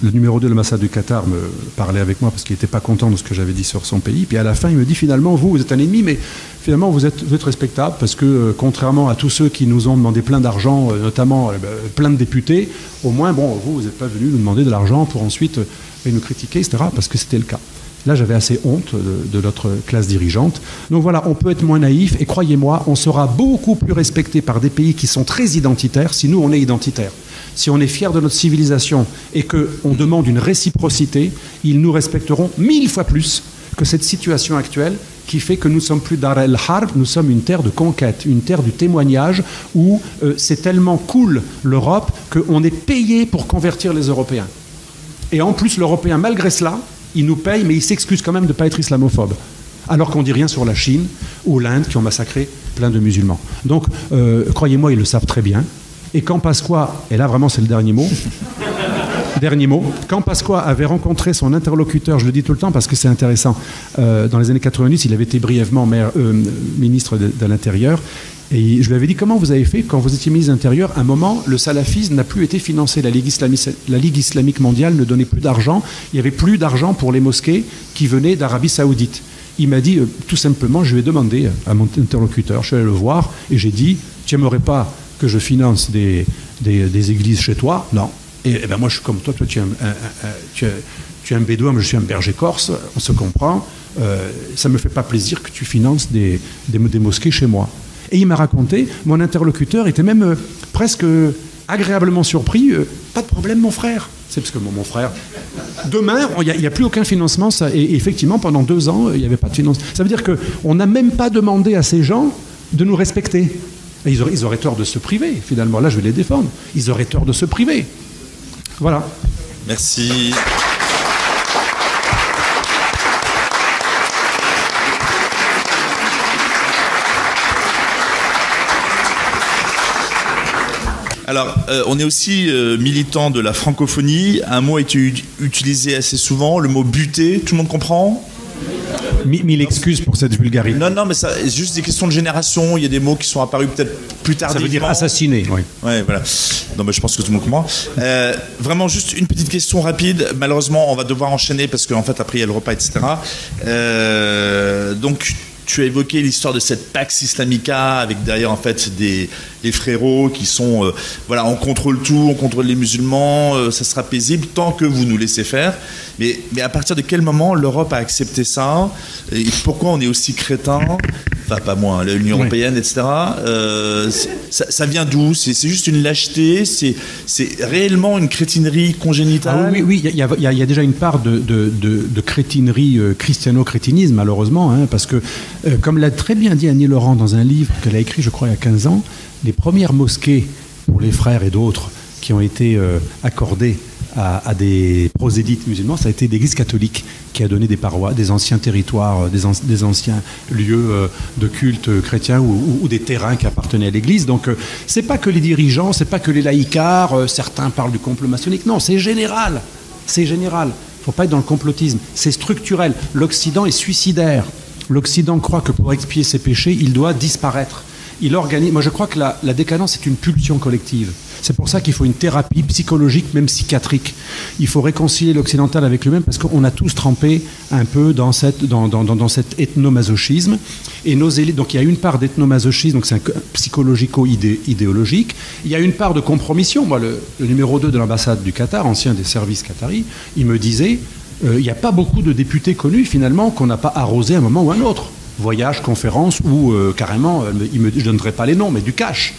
numéro 2 de l'ambassade du Qatar me parlait avec moi parce qu'il n'était pas content de ce que j'avais dit sur son pays. Puis à la fin, il me dit finalement, vous êtes un ennemi, mais finalement, vous êtes respectable parce que, contrairement à tous ceux qui nous ont demandé plein d'argent, notamment plein de députés, au moins, bon, vous n'êtes pas venu nous demander de l'argent pour ensuite nous critiquer, etc., parce que c'était le cas. Là, j'avais assez honte de notre classe dirigeante. Donc voilà, on peut être moins naïf, et croyez-moi, on sera beaucoup plus respecté par des pays qui sont très identitaires si nous, on est identitaires. Si on est fier de notre civilisation et qu'on demande une réciprocité, ils nous respecteront 1000 fois plus que cette situation actuelle qui fait que nous ne sommes plus Dar el-Harb, nous sommes une terre de conquête, une terre du témoignage où c'est tellement cool l'Europe qu'on est payé pour convertir les Européens. Et en plus, l'Européen, malgré cela, il nous paye, mais il s'excuse quand même de ne pas être islamophobe. Alors qu'on ne dit rien sur la Chine ou l'Inde qui ont massacré plein de musulmans. Donc, croyez-moi, ils le savent très bien. Et quand Pasqua, et là vraiment c'est le dernier mot, quand Pasqua avait rencontré son interlocuteur, je le dis tout le temps parce que c'est intéressant, dans les années 90, il avait été brièvement ministre de l'Intérieur, et je lui avais dit comment vous avez fait quand vous étiez ministre de l'Intérieur, à un moment, le salafisme n'a plus été financé, la Ligue islamique mondiale ne donnait plus d'argent, il n'y avait plus d'argent pour les mosquées qui venaient d'Arabie Saoudite. Il m'a dit, tout simplement, je lui ai demandé à mon interlocuteur, je suis allé le voir, et j'ai dit, tu n'aimerais pas que je finance des églises chez toi? Non. Et ben moi, je suis comme toi. Toi, tu es un bédouin, mais je suis un berger corse. On se comprend. Ça ne me fait pas plaisir que tu finances des mosquées chez moi. Et il m'a raconté, mon interlocuteur était même presque agréablement surpris. Pas de problème, mon frère. C'est parce que mon frère... Demain, il n'y a plus aucun financement. Ça, et effectivement, pendant 2 ans, il n'y avait pas de financement. Ça veut dire qu'on n'a même pas demandé à ces gens de nous respecter. Et ils auraient tort de se priver, finalement. Là, je vais les défendre. Ils auraient tort de se priver. Voilà. Merci. Alors, on est aussi militant de la francophonie. Un mot est utilisé assez souvent, le mot buter. Tout le monde comprend ? Mille excuses pour cette vulgarité. Non, mais c'est juste des questions de génération. Il y a des mots qui sont apparus peut-être plus tardivement. Ça veut dire assassiner, oui. Ouais, voilà. Non, mais je pense que tout le monde comprend. Vraiment, juste une petite question rapide. Malheureusement, on va devoir enchaîner parce qu'en fait, après, il y a le repas, etc. Donc, tu as évoqué l'histoire de cette Pax Islamica avec derrière en fait les frérots qui sont voilà, on contrôle tout, on contrôle les musulmans, ça sera paisible tant que vous nous laissez faire. Mais à partir de quel moment l'Europe a accepté ça? Et pourquoi on est aussi crétin? Enfin, pas moi, l'Union européenne, etc. Ça vient d'où? C'est juste une lâcheté? C'est réellement une crétinerie congénitale? Oui, il y a déjà une part de crétinerie, christiano-crétinisme, malheureusement, hein, parce que, comme l'a très bien dit Annie Laurent dans un livre qu'elle a écrit, je crois, il y a 15 ans, les premières mosquées pour les frères et d'autres qui ont été accordées à des prosélytes musulmans, ça a été l'Église catholique qui a donné des parois, des anciens territoires, des anciens lieux de culte chrétien ou des terrains qui appartenaient à l'Église. Donc c'est pas que les dirigeants, c'est pas que les laïcards, certains parlent du complot maçonnique, non, c'est général, c'est général. Il ne faut pas être dans le complotisme, c'est structurel. L'Occident est suicidaire. L'Occident croit que pour expier ses péchés, il doit disparaître. Il organise. Moi, je crois que la décadence est une pulsion collective. C'est pour ça qu'il faut une thérapie psychologique, même psychiatrique. Il faut réconcilier l'occidental avec lui-même parce qu'on a tous trempé un peu dans cet ethnomasochisme. Et nos élites, donc il y a une part d'ethnomasochisme, donc c'est un psychologico-idéologique. Il y a une part de compromission. Moi, le numéro 2 de l'ambassade du Qatar, ancien des services qataris, il me disait il n'y a pas beaucoup de députés connus, finalement, qu'on n'a pas arrosé à un moment ou à un autre. Voyage, conférence, ou carrément, je ne donnerai pas les noms, mais du cash.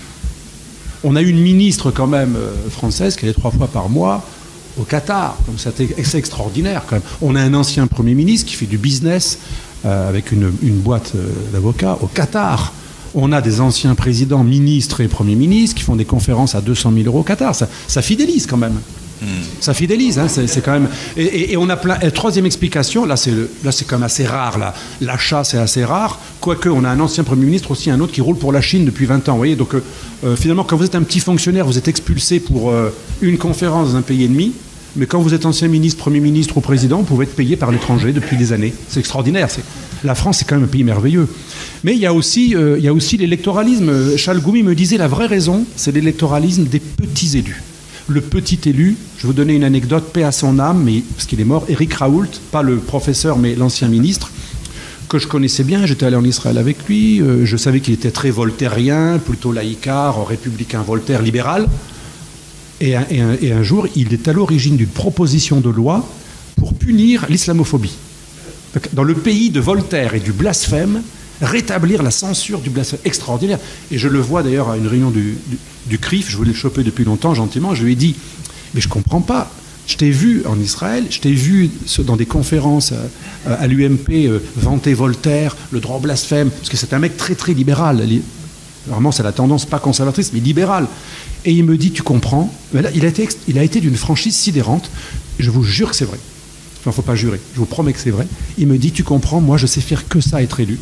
On a une ministre quand même française qui allait 3 fois par mois au Qatar. Donc c'est extraordinaire quand même. On a un ancien Premier ministre qui fait du business avec une boîte d'avocats au Qatar. On a des anciens présidents, ministres et premiers ministres qui font des conférences à 200 000 euros au Qatar. Ça fidélise quand même. Ça fidélise, hein, c'est quand même. Et on a plein. Et troisième explication, là c'est quand même assez rare. L'achat c'est assez rare. Quoique on a un ancien Premier ministre aussi, un autre qui roule pour la Chine depuis 20 ans. Vous voyez, donc finalement quand vous êtes un petit fonctionnaire, vous êtes expulsé pour une conférence dans un pays ennemi. Mais quand vous êtes ancien ministre, Premier ministre ou président, vous pouvez être payé par l'étranger depuis des années. C'est extraordinaire. La France, c'est quand même un pays merveilleux. Mais il y a aussi l'électoralisme. Chalgoumi me disait la vraie raison, c'est l'électoralisme des petits élus. Le petit élu, je vais vous donner une anecdote, paix à son âme, mais, parce qu'il est mort, Éric Raoult, pas le professeur, mais l'ancien ministre, que je connaissais bien, j'étais allé en Israël avec lui, je savais qu'il était très voltairien, plutôt laïcard, républicain, Voltaire, libéral. Et un jour, il est à l'origine d'une proposition de loi pour punir l'islamophobie. Dans le pays de Voltaire et du blasphème, rétablir la censure du blasphème. Extraordinaire. Et je le vois d'ailleurs à une réunion du CRIF, je voulais le choper depuis longtemps, gentiment, je lui ai dit, mais je ne comprends pas. Je t'ai vu en Israël, je t'ai vu dans des conférences à l'UMP vanter Voltaire, le droit au blasphème, parce que c'est un mec très très libéral. Vraiment, c'est la tendance pas conservatrice, mais libérale. Et il me dit, tu comprends? Mais là, il a été d'une franchise sidérante. Je vous jure que c'est vrai. Enfin, il ne faut pas jurer. Je vous promets que c'est vrai. Il me dit, tu comprends, moi, je sais faire que ça, être élu.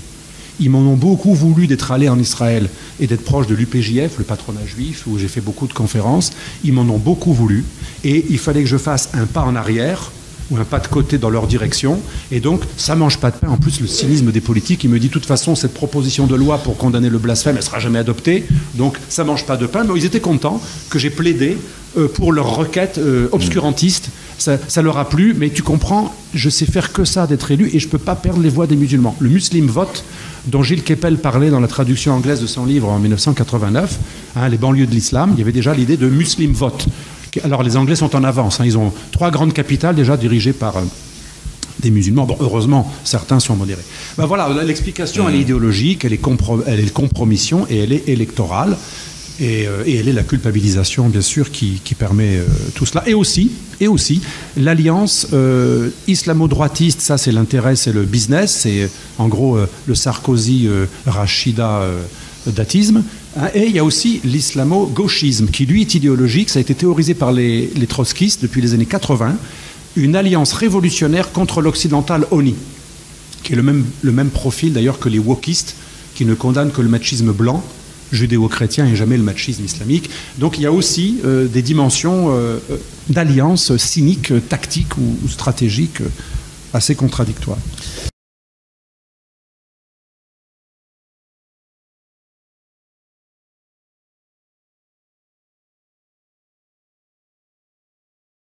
Ils m'en ont beaucoup voulu d'être allé en Israël et d'être proche de l'UPJF, le patronat juif, où j'ai fait beaucoup de conférences. Ils m'en ont beaucoup voulu. Et il fallait que je fasse un pas en arrière ou un pas de côté dans leur direction. Et donc, ça ne mange pas de pain. En plus, le cynisme des politiques, il me dit, de toute façon, cette proposition de loi pour condamner le blasphème, elle ne sera jamais adoptée. Donc, ça ne mange pas de pain. Mais ils étaient contents que j'ai plaidé pour leur requête obscurantiste. Ça leur a plu, mais tu comprends, je sais faire que ça d'être élu et je ne peux pas perdre les voix des musulmans. Le muslim vote, dont Gilles Kepel parlait dans la traduction anglaise de son livre en 1989, les banlieues de l'islam, il y avait déjà l'idée de muslim vote. Alors les Anglais sont en avance, ils ont 3 grandes capitales déjà dirigées par des musulmans. Bon, heureusement, certains sont modérés. Ben voilà, l'explication, elle est idéologique, elle est compromission et elle est électorale. Et elle est la culpabilisation, bien sûr, qui permet tout cela. Et aussi l'alliance islamo-droitiste, ça c'est l'intérêt, c'est le business, c'est en gros le Sarkozy-Rachida-datisme. Et il y a aussi l'islamo-gauchisme, qui lui est idéologique, ça a été théorisé par les trotskistes depuis les années 80, une alliance révolutionnaire contre l'occidental ONI, qui est le même profil d'ailleurs que les wokistes, qui ne condamnent que le machisme blanc, judéo-chrétien et jamais le machisme islamique. Donc il y a aussi des dimensions d'alliance cyniques, tactiques ou stratégiques assez contradictoires.